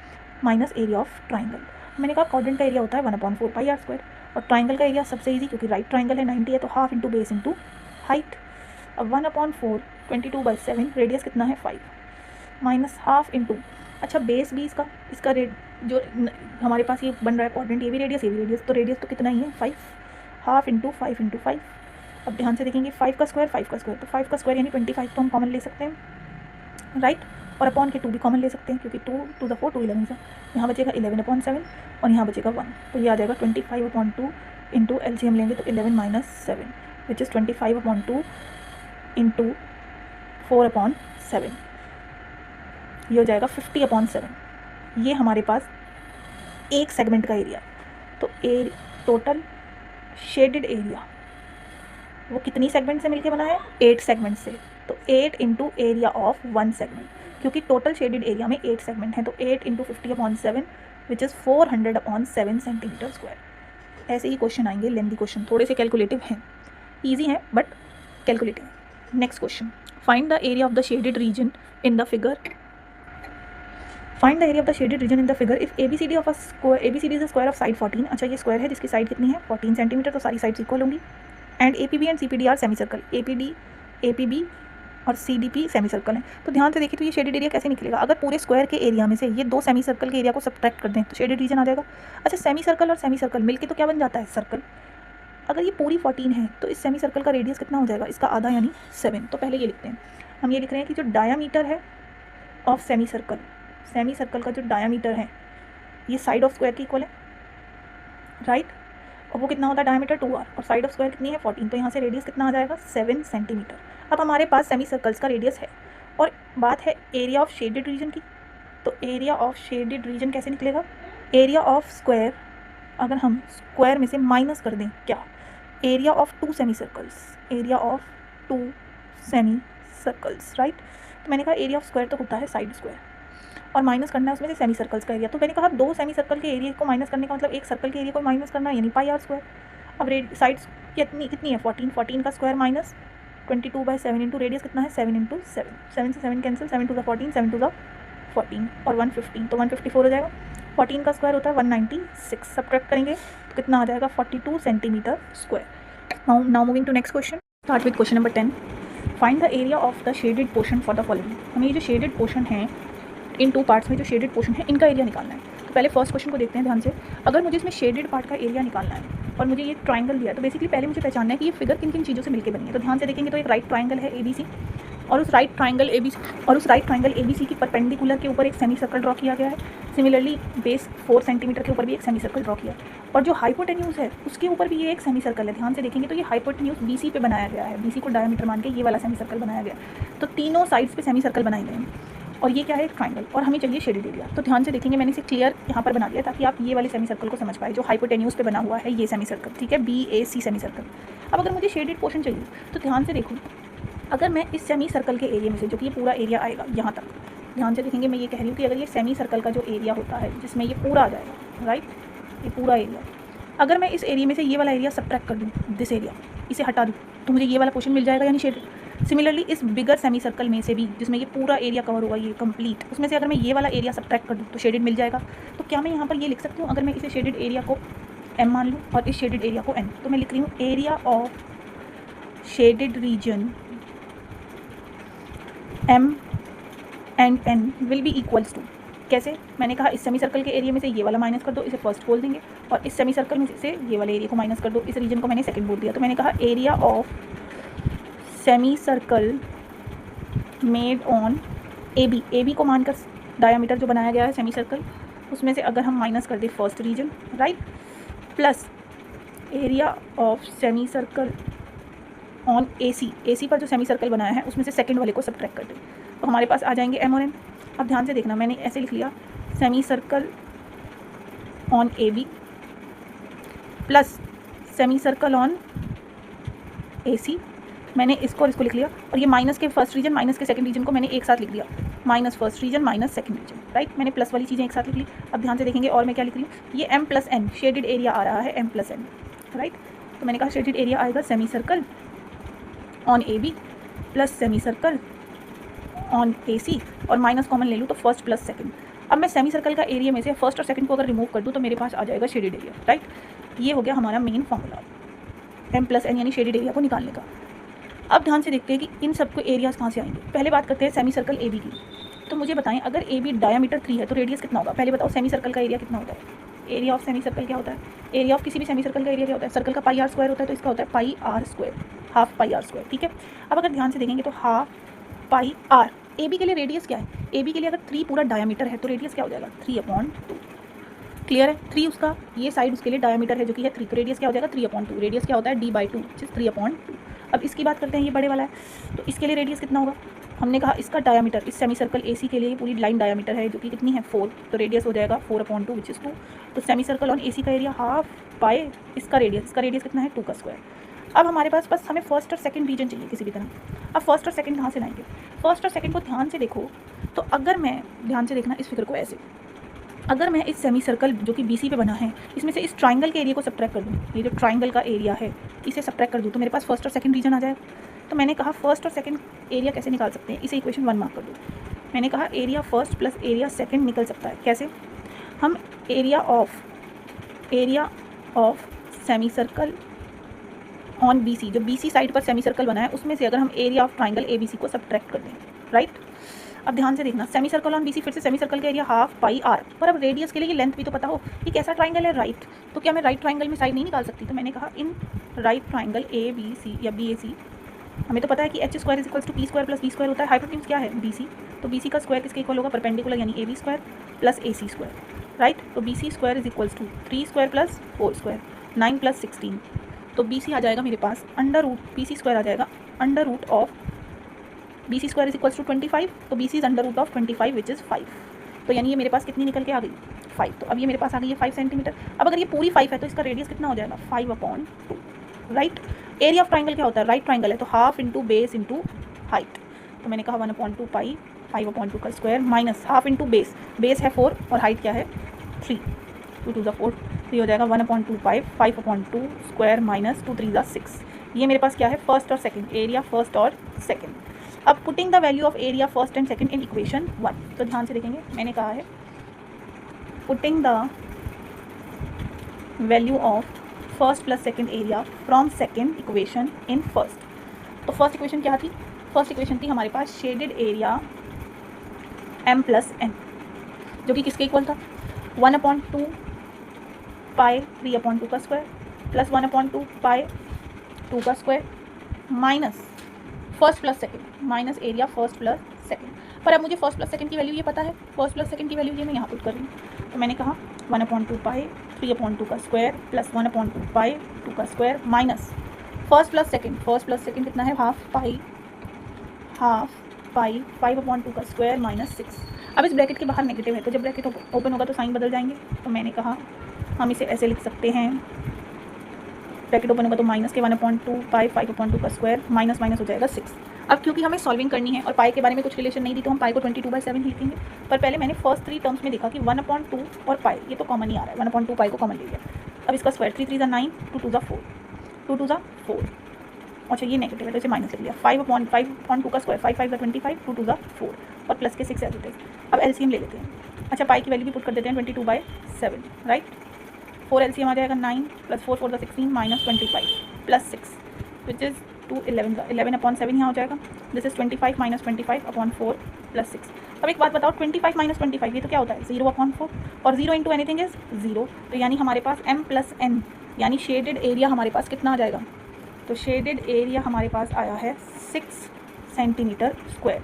माइनस एरिया ऑफ ट्राइंगल। मैंने कहा क्वाड्रेंट का एरिया होता है 1/4 πr², और ट्राइंगल का एरिया सबसे ईजी, क्योंकि राइट ट्राइंगल है 90 है, तो half into base into height. अब 1/4 22/7, रेडियस कितना है 5, माइनस हाफ इंटू, अच्छा बेस भी इसका रेड जो हमारे पास ये बन रहा है क्वाड्रेंट, ये भी रेडियस, तो रेडियस तो कितना ही है 5, हाफ इंटू 5 × 5। अब ध्यान से देखेंगे 5 का स्क्वायर, तो 5 का स्क्वायर यानी 25 तो हम कॉमन ले सकते हैं, राइट, और अपॉन के 2 भी कॉमन ले सकते हैं, क्योंकि 2 × 4 2 11 यहाँ बचेगा 11/7 और यहाँ बचेगा 1, तो ये आ जाएगा 25/2 इंटू LCM लेंगे तो 11 - 7 विच इज़ 25/2 इंटू 4/7, ये हो जाएगा 50/7। ये हमारे पास एक सेगमेंट का एरिया। तो टोटल शेडेड एरिया वो कितनी सेगमेंट से मिलके बना है, 8 सेगमेंट से, तो 8 इंटू एरिया ऑफ 1 सेगमेंट, क्योंकि टोटल शेडेड एरिया में 8 सेगमेंट हैं, तो 8 इंटू 50/7 विच इज़ 400/7 सेंटीमीटर²। ऐसे ही क्वेश्चन आएंगे, लेंथी क्वेश्चन, थोड़े से कैलकुलेटिव हैं, ईजी हैं but calculative. Next question, find the area of the shaded region in the figure. Find the area of the shaded region in the figure if ABCD of a square, ABCD is the square of side 14, अच्छा ये square है जिसकी side कितनी है 14 centimetre, तो सारी sides equal होंगी, and APB and CPD are semi circle, APB और CDP सेमी सर्कल है। तो ध्यान से देखिए तो ये शेडेड एरिया कैसे निकलेगा, अगर पूरे स्क्वायर के एरिया में से ये 2 सेमी सर्कल के एरिया को सब्ट्रैक्ट कर दें तो शेडेड रीजन आ जाएगा। अच्छा सेमी सर्कल और सेमी सर्कल मिलके तो क्या बन जाता है, सर्कल। अगर ये पूरी 14 है तो इस सेमी सर्कल का रेडियस कितना हो जाएगा, इसका आधा यानी 7। तो पहले ये लिखते हैं, हम ये लिख रहे हैं कि जो डायामीटर है ऑफ सेमी सर्कल का जो डायामीटर है ये साइड ऑफ स्क्वायर की इक्वल है, राइट, और वो कितना होता है डायमीटर 2r, और साइड ऑफ स्क्वायर कितनी है 14, तो यहाँ से रेडियस कितना आ जाएगा 7 सेंटीमीटर। अब हमारे पास सेमी सर्कल्स का रेडियस है, और बात है एरिया ऑफ शेडेड रीजन की, तो एरिया ऑफ शेडेड रीजन कैसे निकलेगा, एरिया ऑफ स्क्वायर, अगर हम स्क्वायर में से माइनस कर दें क्या, area of 2 semi circles, area of 2 semi circles, right. तो मैंने कहा एरिया ऑफ स्क्वायर तो होता है साइड स्क्वायर, और माइनस करना है उसमें से सेमी सर्कल्स का एरिया, तो मैंने कहा 2 सेमी सर्कल के एरिया को माइनस करने का मतलब एक सर्कल के एरिया को माइनस करना है, यानी πr²। अब साइड्स कितनी है 14 का स्क्वायर माइनस 22/7 इंटू रेडियस कितना है 7 × 7, 7 से 7 कैंसिल, 7 × 14, 7 × 14 और 115, तो 154 हो जाएगा। 14 का स्क्वायर होता है 196, सब्ट्रैक्ट करेंगे तो कितना आ जाएगा 42 centimetre. Now moving to next question, start with question number 10, find the area of the shaded portion for the following. हमें ये जो शेडेड पोर्शन है इन 2 पार्ट्स में जो शेडेड पोर्शन है इनका एरिया निकालना है। तो पहले फर्स्ट क्वेश्चन को देखते हैं ध्यान से, अगर मुझे इसमें शेडेड पार्ट का एरिया निकालना है और मुझे ये ट्राइंगल दिया है, तो बेसिकली पहले मुझे पहचानना है कि ये फिगर किन किन चीज़ों से मिलकर बनी है। तो ध्यान से देखेंगे तो एक राइट ट्राइंगल है ABC, और उस राइट ट्राइंगल ABC की परपेंडिकुलर के ऊपर एक सेमी सर्कल ड्रॉ किया गया है। सिमिलरली बेस 4 सेंटीमीटर के ऊपर भी एक सेमी सर्कल ड्रॉ किया है, और जो हाइपोटेन्यूज है उसके ऊपर भी ये एक सेमी सर्कल है। ध्यान से देखेंगे तो ये हाइपोटेन्यूज BC पे बनाया गया है, BC को डायमीटर मान के ये वाला सेमी सर्कल बनाया गया, तो तीनों साइड्स पे सेमी सर्कल बनाए गए हैं, और ये क्या है एक ट्राइंगल, और हमें चाहिए शेडेड एरिया। तो ध्यान से देखेंगे मैंने इसे क्लियर यहाँ पर बना दिया ताकि आप ये वाले सेमी सर्कल को समझ पाए, जो हाइपोटेन्यूज पे बना हुआ है ये सेमी सर्कल, ठीक है, BAC सेमी सर्कल। अब अगर मुझे शेडेड पोर्शन चाहिए तो ध्यान से देखो, अगर मैं इस सेमी सर्कल के एरिया में से, जो कि ये पूरा एरिया आएगा यहाँ तक, ध्यान से देखेंगे मैं ये कह रही हूँ कि अगर ये सेमी सर्कल का जो एरिया होता है जिसमें ये पूरा आ जाएगा, राइट, ये पूरा एरिया, अगर मैं इस एरिया में से ये वाला एरिया सब्ट्रैक्ट कर दूँ, दिस एरिया, इसे हटा दूँ, तो मुझे ये वाला पोर्शन मिल जाएगा यानी शेडेड। सिमिलरली इस बिगर सेमी सर्कल में से भी, जिसमें ये पूरा एरिया कवर होगा ये कंप्लीट, उसमें से अगर मैं ये वाला एरिया सब्ट्रैक्ट कर दूँ तो शेडेड मिल जाएगा। तो क्या मैं यहाँ पर ये लिख सकती हूँ, अगर मैं इसे शेडेड एरिया को m मान लूँ और इस शेडेड एरिया को n, तो मैं लिख रही हूँ area of shaded region m and n will be equals to, कैसे? मैंने कहा इस सेमी सर्कल के एरिया में से ये वाला माइनस कर दो, इसे फर्स्ट बोल देंगे, और इस सेमी सर्कल में से ये वाले एरिया को माइनस कर दो, इस रीजन को मैंने सेकंड बोल दिया। तो मैंने कहा area of semi circle made on A B को मानकर डायामीटर जो बनाया गया है सेमी सर्कल, उसमें से अगर हम माइनस कर दें first region, right, plus area of semi circle on A C पर जो सेमी सर्कल बनाया है उसमें से सेकंड वाले को सब्ट्रैक्ट कर दें, तो हमारे पास आ जाएंगे m और n। अब ध्यान से देखना, मैंने ऐसे लिख लिया semi circle on A B plus semi circle on A C, मैंने इसको और इसको लिख लिया, और ये माइनस के फर्स्ट रीजन माइनस के सेकंड रीजन को मैंने एक साथ लिख दिया, minus first region minus second region, right. मैंने प्लस वाली चीज़ें एक साथ लिख ली। अब ध्यान से देखेंगे और मैं क्या लिख रही हूँ, ये m plus n shaded area आ रहा है, m प्लस n, राइट। तो मैंने कहा शेडेड एरिया आएगा semi circle on A B plus semi circle on A C, और माइनस कॉमन ले लूँ तो फर्स्ट प्लस सेकंड। अब मैं सेमी सर्कल का एरिया में से फर्स्ट और सेकंड को अगर रिमूव कर दूँ तो मेरे पास आ जाएगा शेडेड एरिया, राइट। ये हो गया हमारा main formula m plus n यानी शेडेड एरिया को निकालने का। अब ध्यान से देखते हैं कि इन सबको एरियाज कहाँ से आएंगे। पहले बात करते हैं सेमी सर्कल ए बी की। तो मुझे बताएं, अगर ए बी डायामीटर 3 है तो रेडियस कितना होगा? पहले बताओ सेमी सर्कल का एरिया कितना होता है? एरिया ऑफ सेमी सर्कल क्या होता है? एरिया ऑफ किसी भी सेमी सर्कल का एरिया क्या होता है? सर्कल का पाई आर स्क्वायर होता है, तो इसका होता है pi are square, half pi are square, ठीक है। अब अगर ध्यान से देखेंगे तो half pi R, A B के लिए रेडियस क्या है? ए बी के लिए अगर 3 पूरा डायामीटर है तो रेडियस क्या हो जाएगा? 3/2। क्लियर है? 3 उसका, ये साइड उसके लिए डायामीटर है जो कि है 3, तो रेडियस क्या हो जाएगा? 3/2। रेडियस क्या होता है? d/2 3/2। अब इसकी बात करते हैं, ये बड़े वाला है, तो इसके लिए रेडियस कितना होगा? हमने कहा इसका डायामीटर, इस सेमी सर्कल ए सी के लिए पूरी लाइन डायामीटर है जो कि कितनी है? 4, तो रेडियस हो जाएगा 4/2 विच इज़ 2। तो सेमी सर्कल ऑन ए सी का एरिया हाफ पाए इसका रेडियस कितना है? 2 का स्क्वायर। अब हमारे पास बस हमें फर्स्ट और सेकंड रीजन चाहिए किसी भी तरह। अब फर्स्ट और सेकंड कहाँ से लाएंगे? फर्स्ट और सेकंड को ध्यान से देखो, तो अगर मैं ध्यान से देखना इस फिगर को ऐसे, अगर मैं इस सेमी सर्कल जो कि BC पे बना है इसमें से इस ट्राइंगल के एरिया को सब्ट्रैक्ट कर दूँ, ये जो ट्राइंगल का एरिया है इसे सब्ट्रैक्ट कर दूँ, तो मेरे पास फर्स्ट और सेकंड रीजन आ जाएगा। तो मैंने कहा फर्स्ट और सेकंड एरिया कैसे निकाल सकते हैं, इसे इक्वेशन 1 मार्क कर दूँ। मैंने कहा area first plus area second निकल सकता है, कैसे? हम area of semi circle on BC, जो BC साइड पर सेमी सर्कल बना है उसमें से अगर हम एरिया ऑफ ट्राइंगल ABC को सब्ट्रैक्ट कर दें, राइट। अब ध्यान से देखना, सेमी सर्कल ऑन BC, फिर से सेमी सर्कल का एरिया हाफ पाई आर, पर अब रेडियस के लिए ये लेंथ भी तो पता हो, ये कैसा ट्राइंगल है, राइट। तो क्या मैं राइट ट्राइंगल में साइड नहीं निकाल सकती? तो मैंने कहा इन राइट ट्राइंगल ABC या BAC, हमें तो पता है कि h² = p² + b² होता है। हाइपोटेन्यूज क्या है? BC, तो BC का स्क्वायर किसके इक्वल होगा? परपेंडिकुलर यानी AB² + AC², राइट। तो BC² = 3² + 4², 9 + 16, तो BC आ जाएगा मेरे पास BC² आ जाएगा √ ऑफ BC² = 25, तो BC is √ of 25 which is 5, तो यानी ये मेरे पास कितनी निकल के आ गई? 5। तो अब ये मेरे पास आ गई है 5 सेंटीमीटर। अब अगर ये पूरी 5 है तो इसका रेडियस कितना हो जाएगा? 5/2, राइट। एरिया ऑफ ट्राइंगल क्या होता है? राइट ट्राइंगल है तो half into base into height, तो मैंने कहा 1/2 पाई 5/2 का square minus half into base है 4 और हाइट क्या है? 3, 2 2 4, तो ये हो जाएगा 1/2 पाई 5/2 स्क्वायर माइनस 2 3 6। ये मेरे पास क्या है? फर्स्ट और सेकंड, एरिया फर्स्ट और सेकंड। अब putting the value of area first and second in equation 1, तो ध्यान से देखेंगे, मैंने कहा है putting the value of first plus second area from second equation in first. तो फर्स्ट इक्वेशन क्या थी? फर्स्ट इक्वेशन थी हमारे पास शेडेड एरिया m + n, जो कि किसके इक्वल था? 1/2 पाई 3/2 का स्क्वायर प्लस 1/2 पाई 2 का square minus first plus second minus area first plus second. पर अब मुझे फर्स्ट प्लस सेकंड की वैल्यू ये पता है, फर्स्ट प्लस सेकंड की वैल्यू ये मैं यहाँ पुट कर रही हूँ। तो मैंने कहा 1/2 पाई 3/2 का स्क्वायर प्लस 1/2 पाई 2 का square minus first plus second कितना है? हाफ पाई 5/2 का स्क्वायर माइनस 6। अब इस ब्रैकेट के बाहर नेगेटिव है तो जब ब्रैकेट ओपन होगा तो साइन बदल जाएंगे, तो मैंने कहा हम इसे ऐसे लिख सकते हैं, ब्रैकेट ओपन होगा तो माइनस के 1/2 पाई 5/2 का स्क्वायर माइनस हो जाएगा 6। अब क्योंकि हमें सॉल्विंग करनी है और पाई के बारे में कुछ रिलेशन नहीं दी तो हम पाई को 22/7 लिखेंगे, पर पहले मैंने फर्स्ट 3 टर्म्स में देखा कि 1/2 और पाई ये तो कॉमन ही आ रहा है, 1/2 पाई को कॉमन ले लिया। अब इसका स्क्वायर 3 3 ज़ा 9, 2 2 ज़ा 4, 2 2 ज़ा 4, अच्छा ये नेगेटिव है तो इसे माइनस लिख लिया, 5/2 का स्क्वायर 5 5 ज़ा 25, 2 2 ज़ा 4 और प्लस के 6 एज इट इज। अब एलसीएम ले लेते हैं। अच्छा पाई की वैल्यू भी पुट कर देते हैं 22/7, राइट। 4 एलसीएम आ जाएगा 9 + 4 4 ज़ा 16 - 25 + 6 विच इज़ 2 11 ज़ा 11/7 यहाँ हो जाएगा। This is 25 - 25/4 + 6। अब एक बात बताओ 25 - 25 ये तो क्या होता है 0/4 और 0 इंटू एनीथिंग इज 0, तो यानी हमारे पास m + n यानी शेडेड एरिया हमारे पास कितना आ जाएगा, तो शेडेड एरिया हमारे पास आया है 6 सेंटीमीटर स्क्वायर।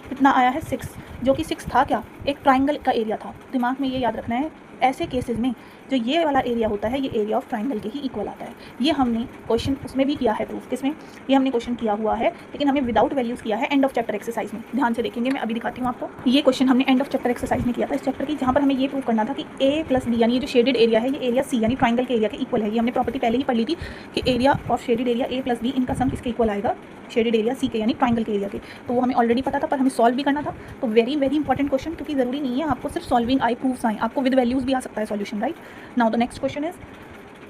कितना आया है 6, जो कि 6 था क्या, एक ट्राइंगल का एरिया था। दिमाग में ये याद रखना है, ऐसे केसेस में जो ये वाला एरिया होता है ये एरिया ऑफ ट्राइंगल के ही इक्वल आता है। ये हमने क्वेश्चन उसमें भी किया है प्रूफ, किसमें, ये हमने क्वेश्चन किया हुआ है लेकिन हमने विदाउट वैल्यूज़ किया है एंड ऑफ चैप्टर एक्सरसाइज में। ध्यान से देखेंगे, मैं अभी दिखाती हूँ आपको। ये क्वेश्चन हमने एंड ऑफ चैप्टर एक्सरसाइज में किया था इस चैप्टर की, जहाँ पर हमें ये प्रूव करना था कि a + b यानी ये जो शेडेड एरिया है ये एरिया c यानी ट्राइंगल के एरिया के इक्वल है। ये हमने प्रॉपर्टी पहले ही पढ़ ली थी कि area of shaded area a + b इनका सम किसके इक्वल आएगा, शेडेड एरिया c के यानी ट्राइंगल के एरिया के। तो वो हमें ऑलरेडी पता था पर हमें सॉल्व भी करना था। तो वेरी वेरी इंपॉर्टेंट क्वेश्चन, क्योंकि ज़रूरी नहीं है आपको सिर्फ सॉल्विंग आई प्रूफ्स आए, आपको विद वैल्यूज़ भी आ सकता है solution, right. Now the next question is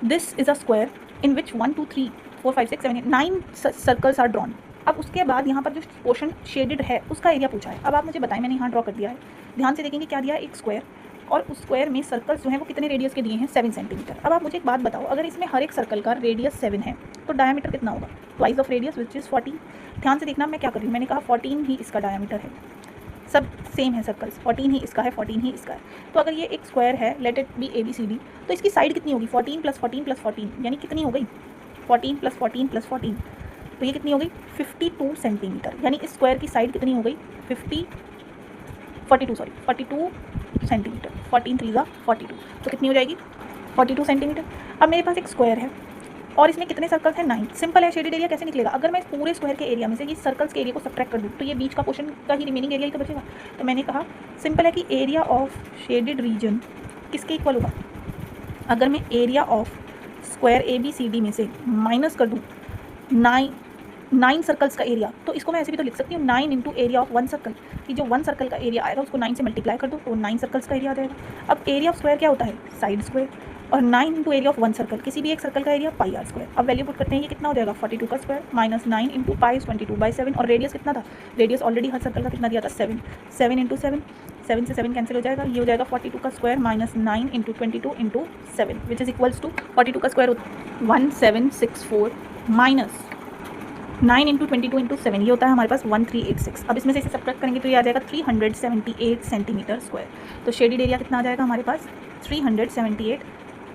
this is a square in which 1 2 3 4 5 6 7 8 9 circles are drawn. अब उसके बाद यहाँ पर जो पोर्शन शेडेड है उसका एरिया पूछा है। अब आप मुझे बताएं, मैंने यहाँ ड्रॉ कर दिया है, ध्यान से देखेंगे क्या दिया है, एक स्क्वायर, और उस स्क्वायर में सर्कल्स जो है वो कितने रेडियस के दिए हैं 7 सेंटीमीटर। अब आप मुझे एक बात बताओ, अगर इसमें हर एक सर्कल का रेडियस 7 है तो डायमीटर कितना होगा, twice of radius which is 14। ध्यान से देखना मैं क्या कर रही हूँ, मैंने कहा 14 ही इसका डायमीटर है, सब सेम है सर्कल्स, 14 ही इसका है 14 ही इसका है। तो अगर ये एक स्क्वायर है, लेट इट बी ABCD, तो इसकी साइड कितनी होगी 14 + 14 + 14 यानी कितनी हो गई 14 + 14 + 14, तो ये कितनी हो गई 52 सेंटीमीटर। यानी इस स्क्वायर की साइड कितनी हो गई 42 सेंटीमीटर। 14 3 ज़ा 42, तो कितनी हो जाएगी 42 सेंटीमीटर। अब मेरे पास एक स्क्वायर है और इसमें कितने सर्कल्स हैं 9। सिंपल है, शेडेड एरिया कैसे निकलेगा, अगर मैं इस पूरे स्क्वायर के एरिया में से ये सर्कल्स के एरिया को सब्ट्रैक्ट कर दूँ तो ये बीच का पोर्शन का ही रिमेनिंग एरिया ही तो बचेगा। तो मैंने कहा सिंपल है कि एरिया ऑफ शेडेड रीजन किसके इक्वल होगा, अगर मैं एरिया ऑफ स्क्वायर ABCD में से माइनस कर दूँ 9 सर्कल्स का एरिया, तो इसको मैं ऐसे भी तो लिख सकती हूँ 9 इंटू एरिया ऑफ 1 सर्कल, कि जो 1 सर्कल का एरिया आएगा उसको 9 से मल्टीप्लाई कर दो तो 9 सर्कल्स का एरिया आ जाएगा। अब एरिया ऑफ स्क्वायर क्या होता है साइड स्क्वायर, और 9 इंटू एरिया ऑफ 1 सर्कल, किसी भी एक सर्कल का एरिया πr²। अब वैल्यू पुट करते हैं, ये कितना हो जाएगा 42 का स्क्वायर माइनस 9 इंटू पाई 22/7, और रेडियस कितना था, रेडियस ऑलरेडी हर सर्कल का कितना दिया था 7, 7 इंटू 7, 7 से 7 कैंसिल हो जाएगा, ये हो जाएगा 42 का square minus 9 into 22 into 7 which is equals to 42 का स्क्वायर 1764 माइनस 9 इंटू 22 इंटू 7, ये होता है हमारे पास 1386। अब इसमें से इसे सब्ट्रैक्ट करेंगे तो ये आ जाएगा 378 सेंटीमीटर स्क्वायर। तो शेडेड एरिया कितना आ जाएगा हमारे पास 378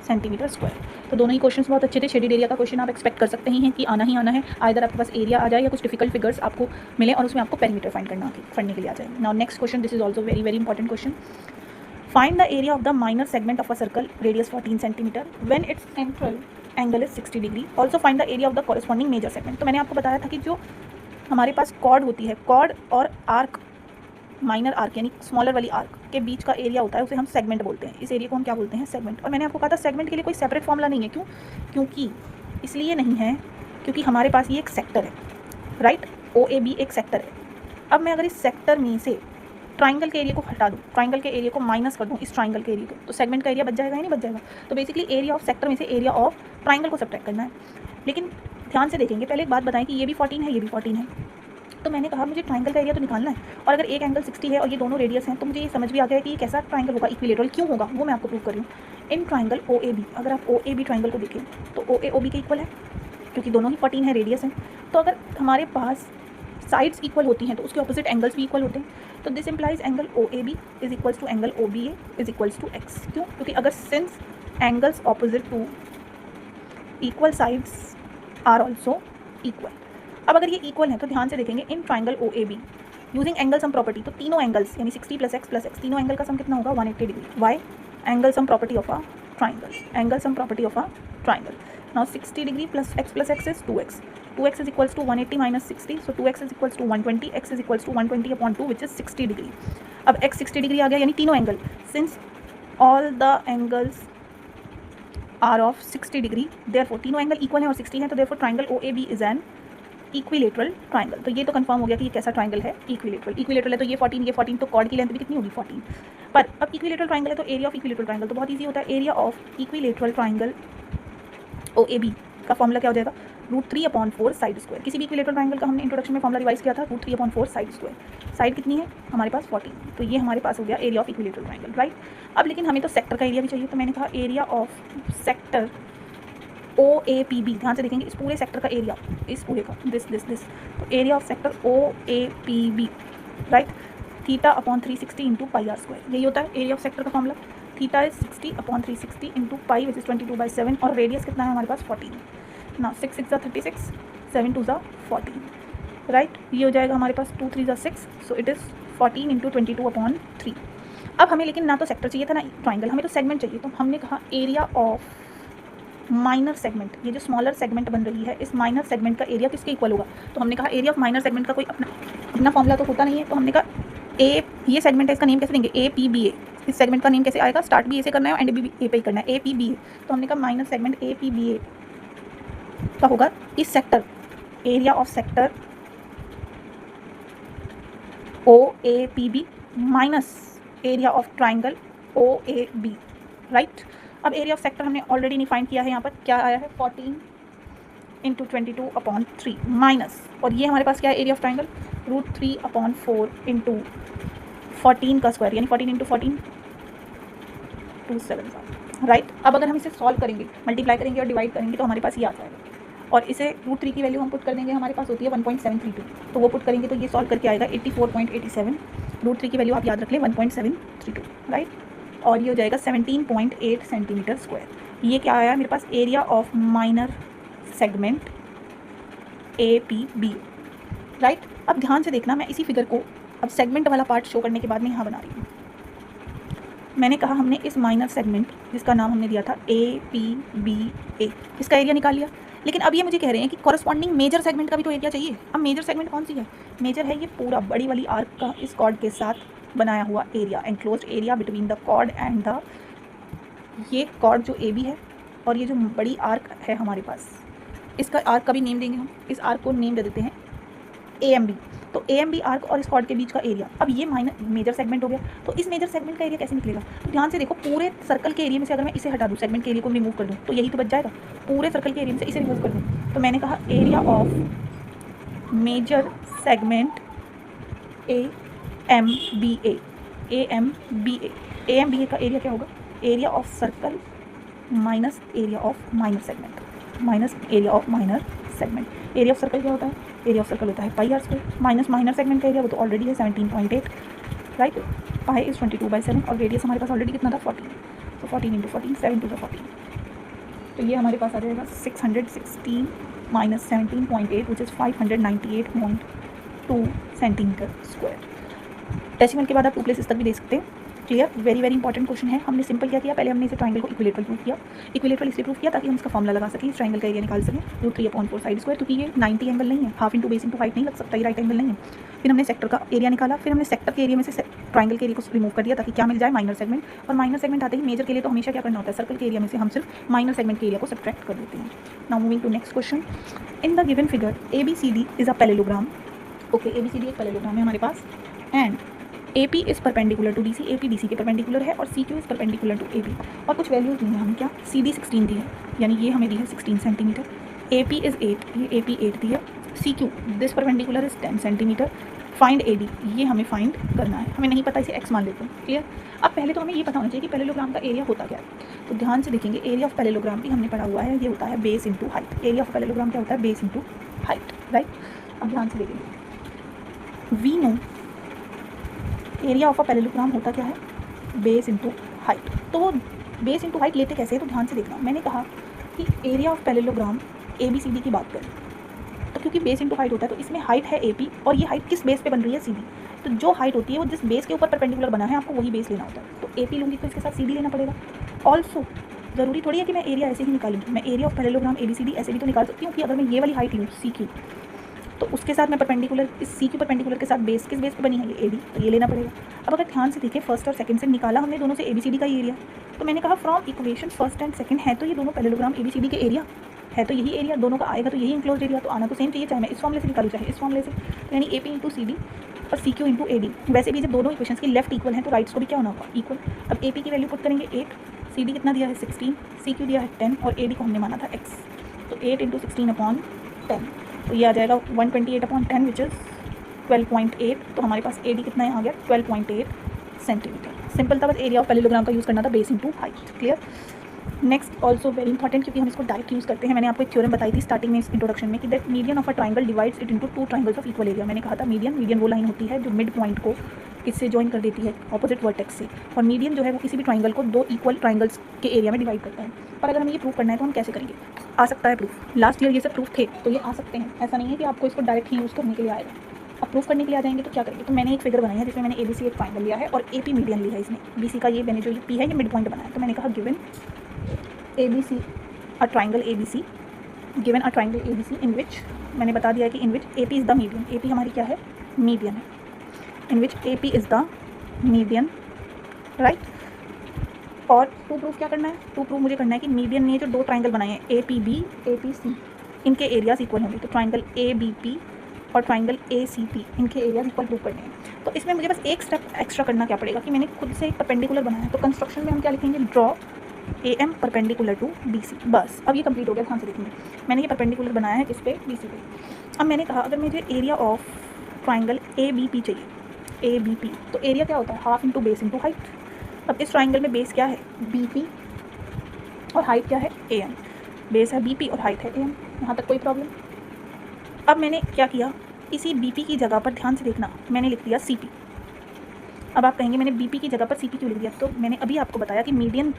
सेंटीमीटर स्क्वायर। तो दोनों ही क्वेश्चंस बहुत अच्छे थे। शेडेड एरिया का क्वेश्चन आप एक्सपेक्ट कर सकते ही हैं कि आना ही आना है, आइदर आपके पास एरिया आ जाए या कुछ डिफिकल्ट फिगर्स आपको मिले और उसमें आपको पेरीमीटर फाइंड करने के लिए आ जाए। Now next question, this is also very very important question. Find the area of the minor segment of a circle radius 14 centimetre when its central angle is 60 degree. Also find the area of the corresponding major segment. तो मैंने आपको बताया था कि जो हमारे पास cord होती है, कॉर्ड और आर्क, माइनर आर्क यानी स्मॉलर वाली आर्क के बीच का एरिया होता है, उसे हम सेगमेंट बोलते हैं। इस एरिया को हम क्या बोलते हैं सेगमेंट। और मैंने आपको कहा था सेगमेंट के लिए कोई सेपरेट फॉर्मूला नहीं है, क्यों, क्योंकि इसलिए नहीं है क्योंकि हमारे पास ये एक सेक्टर है, राइट, OAB एक सेक्टर है। अब मैं अगर इस सेक्टर में से ट्राइंगल के एरिया को हटा दूँ, ट्राइंगल के एरिया को माइनस कर दूँ इस ट्राइंगल के एरिया को, तो सेगमेंट का एरिया बच जाएगा या नहीं बच जाएगा। तो बेसिकली एरिया ऑफ सेक्टर में से एरिया ऑफ ट्राइंगल को सब्ट्रैक्ट करना है। लेकिन ध्यान से देखेंगे, पहले एक बात बताएं कि ये भी 14 है, ये भी 14 है। तो मैंने कहा मुझे ट्राइंगल का एरिया तो निकालना है, और अगर एक एंगल 60 है और ये दोनों रेडियस हैं तो मुझे ये समझ भी आ गया कि ये कैसा ट्राइंगल होगा, इक्विलेटरल क्यों होगा, वो मैं आपको प्रूव कर रही हूँ। इन ट्राइंगल OAB, अगर आप OAB ट्राइंगल को देखें तो OAOB के इक्वल है, क्योंकि दोनों ही 14 है, रेडियस है। तो अगर हमारे पास साइड्स इक्वल होती हैं तो उसके ऑपोजिट एंगल्स भी इक्वल होते हैं। तो this implies angle OAB is equals to angle OBA is equals to x। क्यों, क्योंकि अगर since angles opposite to equal sides are also equal. अब अगर ये इक्वल है तो ध्यान से देखेंगे in triangle OAB using angle sum property, तो तीनों एंगल्स यानी 60 + x + x, तीनों एंगल का सम कितना होगा 180 degree. Why, angle sum property of a triangle, angle sum property of a triangle. Now 60 degree + x is 2x, 2x is equals to 180 minus 60, so 2x is equals to 120, x is equals to 120/2 which is 60 degree. अब x 60 degree आ गया, यानी तीनों angle, since all the angles are of 60 degree, therefore तीनों angle equal हैं और 60 हैं, तो therefore triangle OAB is an equilateral triangle. तो ये तो कंफर्म हो गया कि ये कैसा ट्राइंगल है, इक्विलेटरल। इक्विलेटरल है तो ये 14, तो कॉर्ड की लेंथ भी कितनी होगी 14। पर अब इक्विलेटरल ट्राइंगल है तो एरिया ऑफ इक्विलेटरल ट्राइंगल तो बहुत ईजी होता है। Area of equilateral triangle O A B का फॉर्मूला क्या हो जाएगा, √3/4 साइड स्क्वायर। किसी भी इक्विलेटरल ट्रायंगल का हमने इंट्रोडक्शन में फॉर्मूला रिवाइज किया था, √3/4 साइड स्क्वायर। साइड कितनी है हमारे पास 14, तो ये हमारे पास हो गया area of equilateral triangle, right. अब लेकिन हमें तो सेक्टर का एरिया भी चाहिए, तो मैंने कहा एरिया ऑफ सेक्टर OAPB, ध्यान से देखेंगे इस पूरे सेक्टर का एरिया, इस पूरे का दिस, तो area of sector OAPB, right, θ/360 into pi are square, यही होता है एरिया ऑफ सेक्टर का formula. Theta is 60/360 into pi which is 22/7, और रेडियस कितना है हमारे पास 14 ना, 6 6 36, 7 2 14, राइट। ये हो जाएगा हमारे पास 2 3 6, सो इट इज़ 14 इंटू 22/3। अब हमें लेकिन ना तो सेक्टर चाहिए था ना ट्राइंगल, हमें तो सेगमेंट चाहिए, तो हमने कहा एरिया ऑफ माइनर सेगमेंट, ये जो स्मॉलर सेगमेंट बन रही है इस माइनर सेगमेंट का एरिया किसके इक्वल होगा, तो हमने कहा एरिया ऑफ माइनर सेगमेंट का कोई अपना फॉर्मूला तो होता नहीं है, तो हमने कहा ये सेगमेंट है, इसका नेम कैसे देंगे, APBA। इस सेगमेंट का नेम कैसे आएगा, स्टार्ट भी ए से करना है एंड भी ए पे ही करना है, APBA। तो हमने कहा माइनर सेगमेंट APBA का होगा इस sector, area of sector OAPB minus area of triangle OAB, right. अब एरिया ऑफ सेक्टर हमने ऑलरेडी डिफाइन किया है, यहाँ पर क्या आया है 14 इंटू 22/3 माइनस, और ये हमारे पास क्या है एरिया ऑफ ट्राइंगल √3/4 इंटू 14 का स्क्वायर, यानी 14 इंटू 14 270, राइट। अब अगर हम इसे सॉल्व करेंगे, मल्टीप्लाई करेंगे और डिवाइड करेंगे तो हमारे पास ये आ जाएगा, और इसे √3 की वैल्यू हम पुट कर देंगे, हमारे पास होती है 1.732, तो वो पुट करेंगे तो ये सॉल्व करके आएगा 84.87, √3 की वैल्यू आप याद रख लें 1.732, राइट, और ये हो जाएगा 17.8 सेंटीमीटर स्क्वायर। ये क्या आया मेरे पास area of minor segment APB, right. अब ध्यान से देखना, मैं इसी फिगर को अब सेगमेंट वाला पार्ट शो करने के बाद मैं यहाँ बना रही हूँ। मैंने कहा हमने इस माइनर सेगमेंट जिसका नाम हमने दिया था APBA, इसका एरिया निकाल लिया, लेकिन अब ये मुझे कह रहे हैं कि कॉरस्पॉन्डिंग मेजर सेगमेंट का भी तो एरिया चाहिए। अब मेजर सेगमेंट कौन सी है, मेजर है ये पूरा बड़ी वाली आर्क का इस कॉर्ड के साथ बनाया हुआ area, enclosed area between the chord and the, ये कॉर्ड जो AB है और ये जो बड़ी आर्क है हमारे पास, इसका आर्क का भी नेम देंगे हम, इस आर्क को नेम दे देते हैं AMB। तो AMB आर्क और इस कॉर्ड के बीच का एरिया, अब ये मेजर सेगमेंट हो गया, तो इस मेजर सेगमेंट का एरिया कैसे निकलेगा, तो ध्यान से देखो पूरे सर्कल के एरिया में से अगर मैं इसे हटा दूँ, सेगमेंट के एरिया को रिमूव कर दूँ, तो यही तो बच जाएगा, पूरे सर्कल के एरिया में से इसे रिमूव कर दूँ, तो मैंने कहा area of major segment AMBA का एरिया क्या होगा, area of circle minus area of minor segment, minus area of minor segment. Area of circle क्या होता है, एरिया ऑफ सर्कल होता है pi are square, minus minor segment का area वो तो ऑलरेडी है 17.8, राइट, पाई इज 22/7, और रेडियस हमारे पास ऑलरेडी कितना था 14, तो 14 इंटू 14 7 2 14, तो ये हमारे पास आ जाएगा 616 minus 17.8 which is 598.2 centimetre square. Decimal के बाद आप 2 प्लेसेस तक भी दे सकते हैं, clear. Very very important question है। हमने सिंपल क्या किया, पहले हमने इसे ट्राइंगल को इक्विलेटरल प्रूफ किया, इक्विलेटरल इसलिए प्रूफ किया ताकि हम इसका फॉर्मूला लगा सकें, इस ट्राइंगल का एरिया निकाल सकें, √3/4 साइड स्क्वायर, क्योंकि ये 90 एंगल नहीं है, half into base into height नहीं लग सकता, ये राइट एंगल नहीं है। फिर हमने सेक्टर का एरिया निकाला, फिर हमने सेक्टर के एरिया में से ट्राइंगल के एरिया को रिमूव कर दिया ताकि क्या मिल जाए, माइनर सेगमेंट, और माइनर सेगमेंट आते ही मेजर के लिए तो हमेशा क्या करना होता है, सर्कल के एरिया में से हम सिर्फ माइनर सेगमेंट के एरिया को सब्ट्रैक्ट कर देते हैं। Now moving to next question, in the given figure ABCD is a parallelogram, okay, ABCD एक पैरेललोग्राम है हमारे पास, and AP is perpendicular to DC, AP DC के परपेंडिकुलर है, और CQ is perpendicular to AB, और कुछ वैल्यूज दी हैं हमें, क्या CD 16 दी है, यानी ये हमें दी है 16 सेंटीमीटर, AP इज 8, ये AP 8 दी है, CQ this perpendicular is 10 centimetre, find AD, ये हमें फाइंड करना है, हमें नहीं पता, इसे x मान लेते हैं, क्लियर। अब पहले तो हमें ये पता होना चाहिए कि पैरेललोग्राम का एरिया होता क्या है, तो ध्यान से देखेंगे एरिया ऑफ पैरेललोग्राम भी हमने पढ़ा हुआ है, ये होता है base into height, area of parallelogram क्या होता है, बेस इंटू हाइट, राइट। अब ध्यान से देखेंगे, we know area of a parallelogram होता क्या है, बेस इंटू हाइट, तो बेस इंटू हाइट लेते कैसे, तो ध्यान से देखना, मैंने कहा कि एरिया ऑफ पैरेललोग्राम ABCD की बात करें तो क्योंकि बेस इंटू हाइट होता है तो इसमें हाइट है AP, और ये हाइट किस बेस पे बन रही है, CD, तो जो हाइट होती है वो जिस बेस के ऊपर परपेंडिकुलर बना है आपको वही बेस लेना होता है, तो AP लूँगी तो इसके साथ CD लेना पड़ेगा। ऑल्सो ज़रूरी थोड़ी है कि मैं एरिया ऐसे ही निकालूंगी, मैं एरिया ऑफ पैरेललोग्राम ABCD ऐसे भी तो निकाल सकती हूँ कि अगर मैं ये वाली हाइट लूँ CQ, तो उसके साथ मैं परपेंडिकुलर, इस CQ परपेंडिकुलर के साथ बेस, किस बेस पे बनी है ये AD, तो ये लेना पड़ेगा। अब अगर ध्यान से देखें, फर्स्ट और सेकंड से निकाला हमने दोनों से ABCD का एरिया, तो मैंने कहा from equation first and second है तो ये दोनों पैरेललोग्राम ABCD के एरिया है, तो यही एरिया दोनों का आएगा, तो यही इंक्लोज एरिया, तो आना तो सेम चाहिए, चाहे मैं इस फॉर्मूले से निकालूँ चाहे इस फॉर्मूले से, तो यानी AP इंटू CD और CQ इंटू AD। वैसे भी जब दोनों इक्वेशंस की लेफ्ट इक्वल हैं तो राइट्स को भी क्या होना होगा, इक्वल। अब AP की वैल्यू पुट करेंगे 8, सी डी कितना दिया है 16, सी क्यू दिया है 10 और ए डी को हमने माना था x, तो 8 इंटू 16/10, तो ये आ जाएगा 128/10 विच इज़ 12.8। तो हमारे पास ए डी कितना आ गया 12.8 सेंटीमीटर। सिंपल था, बस एरिया ऑफ पैरेललोग्राम का यूज़ करना था, base into height. Clear. Next also very important, क्योंकि हम इसको डायरेक्ट यूज़ करते हैं। मैंने आपको एक थ्योरम बताई थी स्टार्टिंग में इस इंट्रोडक्शन में कि that median of a triangle divides it into 2 triangles of equal area. मैंने कहा था मीडियन वो लाइन होती है जो मिड पॉइंट को इससे ज्वाइन कर देती है ऑपोजिट वर्टेक्स से, और मीडियन जो है वो किसी भी ट्राइंगल को 2 इक्वल ट्राइंगल्स के एरिया में डिवाइड करता है। पर अगर हमें ये प्रूव करना है तो हम कैसे करेंगे? आ सकता है प्रूफ, लास्ट ईयर ये सब प्रूफ थे तो ये आ सकते हैं। ऐसा नहीं है कि आपको इसको डायरेक्ट ही यूज़ करने के लिए आएगा। अब प्रूफ करने के लिए आ जाएंगे तो क्या करेंगे? तो मैंने एक फिगर बनाई है जिसमें मैंने ABC एक ट्राइंगल लिया है और AP मीडियन लिया है इसमें। BC का ये मैंने जो P है ये मिड पॉइंट बनाया है। तो मैंने कहा given ABC a triangle ABC, given a triangle ABC इन विच, मैंने बता दिया है कि इन विच AP is the median. AP हमारी क्या है? मीडियन है। इन विच AP is the median, right. और टू प्रूफ क्या करना है? टू प्रूफ मुझे करना है कि मीडियन ने जो 2 ट्राइंगल बनाए हैं APB APC, इनके एरियाज इक्वल होंगे। तो ट्राइंगल ABP और ट्राइंगल ACP, इनके एरियाज इक्वल प्रूफ करने हैं। तो इसमें मुझे बस एक स्टेप एक्स्ट्रा करना क्या पड़ेगा कि मैंने खुद से एक परपेंडिकुलर बनाया है। तो कंस्ट्रक्शन में हम क्या लिखेंगे? Draw AM perpendicular to BC। बस अब ये कंप्लीट हो गया। ध्यान से देखेंगे, मैंने ये परपेंडिकुलर बनाया है किस पे? BC पे। अब मैंने कहा अगर मुझे एरिया ऑफ ट्राइंगल ABP चाहिए, ABP, तो एरिया क्या होता है? Half into base into height. अब इस ट्राइंगल में बेस क्या है? BP और हाइट क्या है? AM। बेस है BP और हाइट है AM। यहाँ तक कोई प्रॉब्लम? अब मैंने क्या किया, इसी BP की जगह पर ध्यान से देखना, मैंने लिख दिया CP। अब आप कहेंगे मैंने BP की जगह पर CP क्यों लिख दिया? तो मैंने अभी आपको बताया कि मीडियन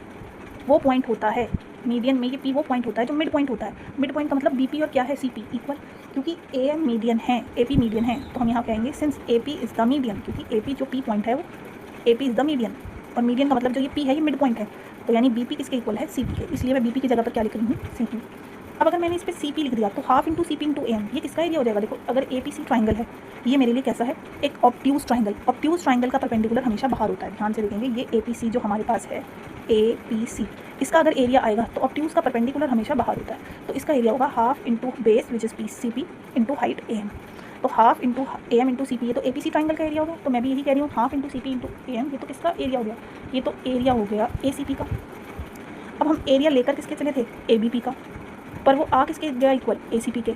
वो पॉइंट होता है, मीडियन में ये P वो पॉइंट होता है जो मिड पॉइंट होता है। मिड पॉइंट का मतलब BP और क्या है? CP equal. क्योंकि AM मीडियन है, AP मीडियन है, तो हम यहाँ कहेंगे since AP is the median, क्योंकि AP जो P पॉइंट है वो AP इज़ द मीडियन, और मीडियन का मतलब जो ये P है ये मिड पॉइंट है, तो यानी BP किसके इक्वल है? CP के। इसलिए मैं BP की जगह पर क्या लिख रही हूँ? CP। अब अगर मैंने इस पर CP लिख दिया तो half into CP into AM, ये किसका एरिया हो जाएगा? देखो अगर APC ट्राइंगल है, ये मेरे लिए कैसा है? एक ऑब्ट्यूज ट्राइंगल। ऑब्ट्यूज ट्राइंगल का परपेंडिकुलर हमेशा बाहर होता है। ध्यान से देखेंगे, ये APC जो हमारे पास है APC, इसका अगर एरिया आएगा तो ऑब्ट्यूज का परपेंडिकुलर हमेशा बाहर होता है, तो इसका एरिया होगा half into base which is CP into height AM। तो half into AM into CP, ये तो APC ट्राइंगल का एरिया होगा। तो मैं भी यही कह रही हूँ, half into CP into AM, ये तो किसका एरिया हो गया? ये तो एरिया हो गया ACP का। अब हम एरिया लेकर किसके चले थे? ABP का, पर वो आ किसके गया? इक्वल ACP के।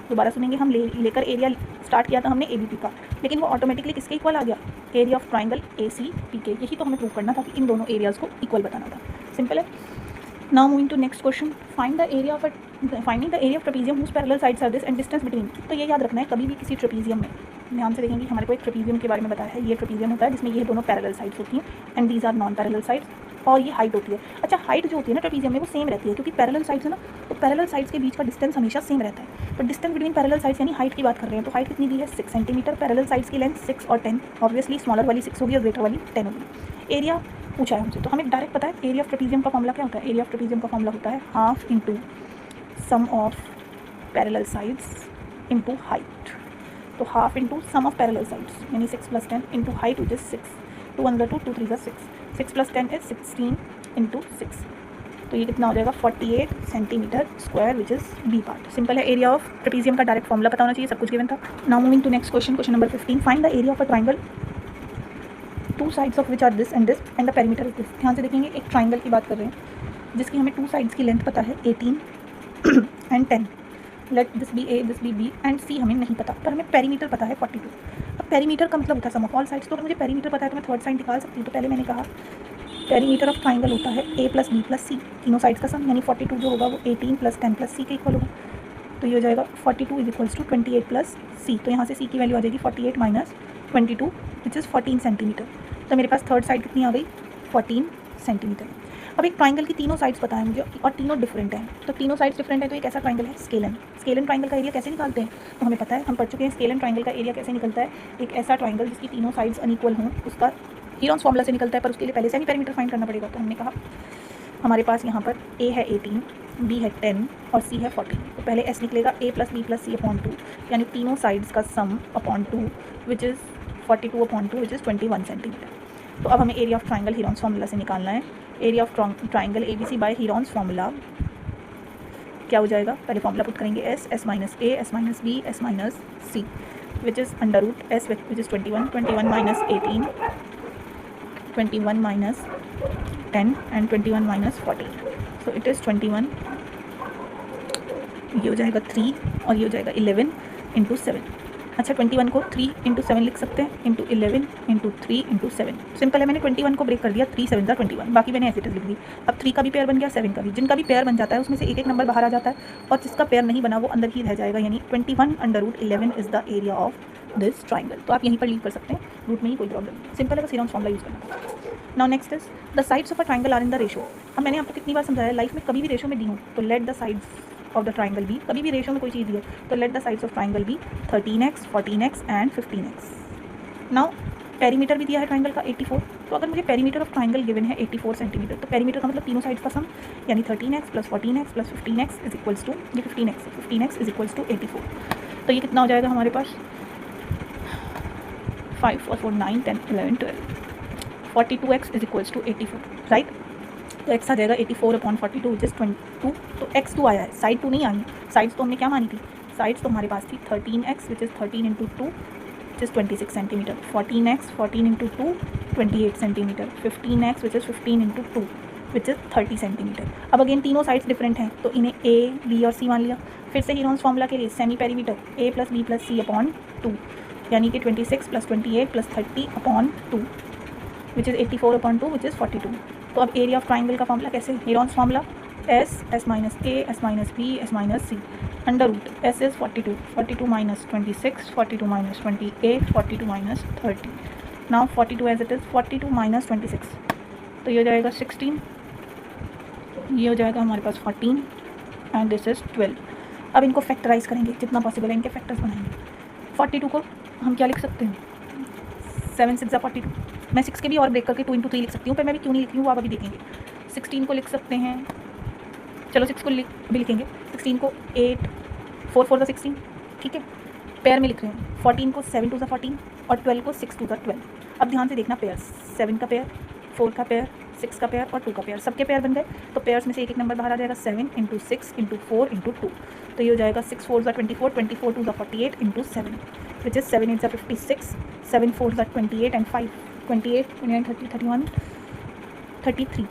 दोबारा सुनेंगे, हम लेकर एरिया स्टार्ट किया था हमने ABP का, लेकिन वो ऑटोमेटिकली किसके इक्वल आ गया? एरिया ऑफ ट्राइंगल ACP के। यही तो हमें प्रूव करना था कि इन दोनों एरियाज़ को इक्वल बताना था। सिंपल है। Now moving to next question, find the area of finding the area of trapezium whose parallel sides are this and distance between. तो ये याद रखना है, कभी भी किसी ट्रेपीजियम में, ध्यान से देखेंगे, हमारे को एक ट्रेपीजियम के बारे में बताया है। ये ट्रेपीजियम होता है जिसमें ये दोनों पैरेलल साइड्स होती हैं and these are non parallel sides, और ये हाइट होती है। अच्छा, हाइट जो होती है ना ट्रेपीजियम में वो सेम रहती है, क्योंकि पैरेलल साइड्स है ना, तो पैरेलल साइड्स के बीच का डिस्टेंस हमेशा सेम रहता है। तो डिस्टेंस बिटवीन पैरेलल साइड्स यानी हाइट की बात कर रहे हैं, तो हाइट कितनी दी है? 6 सेंटीमीटर। पैरेलल साइड्स की लेंथ 6 और 10, ऑब्वियसली स्मॉलर वाली 6 होगी और ग्रेटर वाली 10 होगी। एरिया पूछा है हमसे, तो हमें डायरेक्ट पता है एरिया ऑफ ट्रेपीजियम का फॉर्मूला क्या होता है? एरिया ऑफ ट्रेपीजियम का फॉर्मूला होता है half into sum of parallel sides into height. तो half into sum of parallel sides यानी 6 + 10 into height which is 6, 2 × 2 2 × 3 = 6, 6 + 10 is 16 into 6, तो ये कितना हो जाएगा? 48 centimetre square which is B part. Simple है, एरिया ऑफ ट्रेपीजियम का डायरेक्ट फॉर्मूला पता होना चाहिए, सब कुछ गिवन था। Now moving to next question, question number 15, find the area of a triangle two sides of which are this and the perimeter is this. ध्यान से देखेंगे, एक ट्राइंगल की बात कर रहे हैं जिसकी हमें 2 साइड्स की लेंथ पता है 18 and 10। Let this be A, this be B and C हमें नहीं पता, पर हमें पेरीमीटर पता है 42। अब पेरीमीटर का मतलब होता है सम ऑफ ऑल साइड्स, तो अगर मुझे पेरीमीटर पता है तो मैं थर्ड साइड निकाल सकती हूँ। तो पहले मैंने कहा पेरीमीटर ऑफ ट्राइंगल होता है A + B + C, तीनों साइड्स का सम, यानी 42 जो होगा वो 18 + 10 + C के इक्वल होगा। तो ये हो जाएगा 42 = 28 + C। तो यहाँ से C की वैल्यू आ जाएगी 48 - 22 विच इज़ 14 सेंटीमीटर। तो मेरे पास थर्ड साइड कितनी आ गई? 14 सेंटीमीटर। अब एक ट्राइंगल की तीनों साइड्स पता है मुझे और तीनों डिफरेंट हैं, तो तीनों साइड्स डिफरेंट है, तो एक ऐसा ट्राइंगल है स्केलन। स्केलन ट्राइंगल का एरिया कैसे निकालते हैं? तो हमें पता है, हम पढ़ चुके हैं स्केलन ट्राइंगल का एरिया कैसे निकलता है। एक ऐसा ट्राइंगल जिसकी तीनों साइड्स अनइक्वल हों, उसका हीरॉन्स फॉर्मूला से निकलता है, पर उसके लिए पहले सेमी पेरीमीटर फाइंड करना पड़ेगा। तो हमने कहा हमारे पास यहाँ पर A है 18, B है 10 और C है 14। तो पहले S निकलेगा A + B + C/2, यानी तीनों साइड्स का sum upon 2 which is 42/2 which is 21 centimetre. तो अब हमें area of triangle Heron's formula से निकालना है। Area of triangle ABC by Heron's formula क्या हो जाएगा? पहले फार्मूला पुट करेंगे S - A, S - B, S - C which is √ S which is 21 - 18, 21 - 10 and 21 minus 14, so it is 21. ये हो जाएगा 3 और ये हो जाएगा 11 इंटू 7. अच्छा 21 को 3 इंटू 7 लिख सकते हैं, इंटू 11 इंटू 3 इंटू 7. सिंपल है, मैंने 21 को ब्रेक कर दिया, 3 7 21, बाकी मैंने ऐसे लिख दी. अब 3 का भी पेयर बन गया, 7 का भी. जिनका भी पेयर बन जाता है उसमें से एक एक नंबर बाहर आ जाता है और जिसका पेयर नहीं बना वो अंदर ही रह जाएगा, यानी 21/11 is the area of this triangle. तो आप यहीं पर लीव कर सकते हैं, रूट में ही कोई प्रॉब्लम नहीं. सिंपल है, बस हेरोन्स फॉर्मूला यूज़ करना. Now next is the sides of a triangle are in the ratio. अब मैंने आपको कितनी बार समझाया, लाइफ में कभी भी रेशो में दी हूँ तो let the sides of the triangle be. कभी भी रेशो में कोई चीज़ दी है तो let the sides of triangle be 13x, 14x and 15x. Now perimeter भी दिया है ट्राइंगल का 84. तो अगर मुझे पेरीमीटर ऑफ ट्राइंगल गिवन है 84 सेंटीमीटर, तो पेरीमीटर का मतलब तीनों साइड्स का सम, यानी 13x plus 14x plus 15x is equals to, ये 15x इज इक्वल्स टू 84. तो ये कितना हो जाएगा हमारे पास, 5 और 4 9 10 11 12. 42x is equals to 84, right. तो x आ जाएगा 84/42 विच इज़ 22. तो x 2 आया है, साइड 2 नहीं आई. साइड्स तो हमने क्या मानी थी, साइड्स तो हमारे पास थी 13x which is 13 into 2 which is 26 centimetre. 14x 14 into 2 28 centimetre. 15x which is 15 into 2 which is 30 centimetre. अब अगेन तीनों साइड्स डिफरेंट हैं तो इन्हें a, b और c मान लिया. फिर से हीरोन्स फॉर्मूला के लिए semi perimeter a plus b plus c/2, यानी कि 26 plus 28 plus 30/2 which is 84/2 which is 42. तो अब एरिया ऑफ ट्राइंगल का फॉर्मूला कैसे, Heron's formula s minus a, s minus b, s minus c, under root s is 42, 42 minus 26, 42 minus 28, 42 minus 30. Now 42 as it is, 42 minus 26, तो ये हो जाएगा 16, ये हो जाएगा हमारे पास 14 एंड दिस इज़ 12. अब इनको फैक्टराइज करेंगे जितना पॉसिबल है, इनके फैक्टर्स बनाएंगे. 42 को हम क्या लिख सकते हैं, 7 6 42. मैं 6 के भी और ब्रेक करके 2 इंटू 3 लिख सकती हूँ, पर मैं भी क्यों नहीं लिख रही हूँ वो आप अभी देखेंगे. 16 को लिख सकते हैं, चलो 6 को भी लिखेंगे. 16 को 8 4 4 16, ठीक है, पेयर में लिख रहे हैं. 14 को 7 2 14 और 12 को 6 2 12. अब ध्यान से देखना पेयर, 7 का पेयर, 4 का पेयर, 6 का पेयर और 2 का पेयर, सबके पेयर बन गए. तो पेयर्स में से एक एक नंबर बाहर आ जाएगा, 7 इंटू 6 इंटू 4 इंटू 2. तो ये हो जाएगा 6 4 24, 24 2 48 into 7 which is 7 8 56, 7 4 28 and 5 28 29 30 31 33,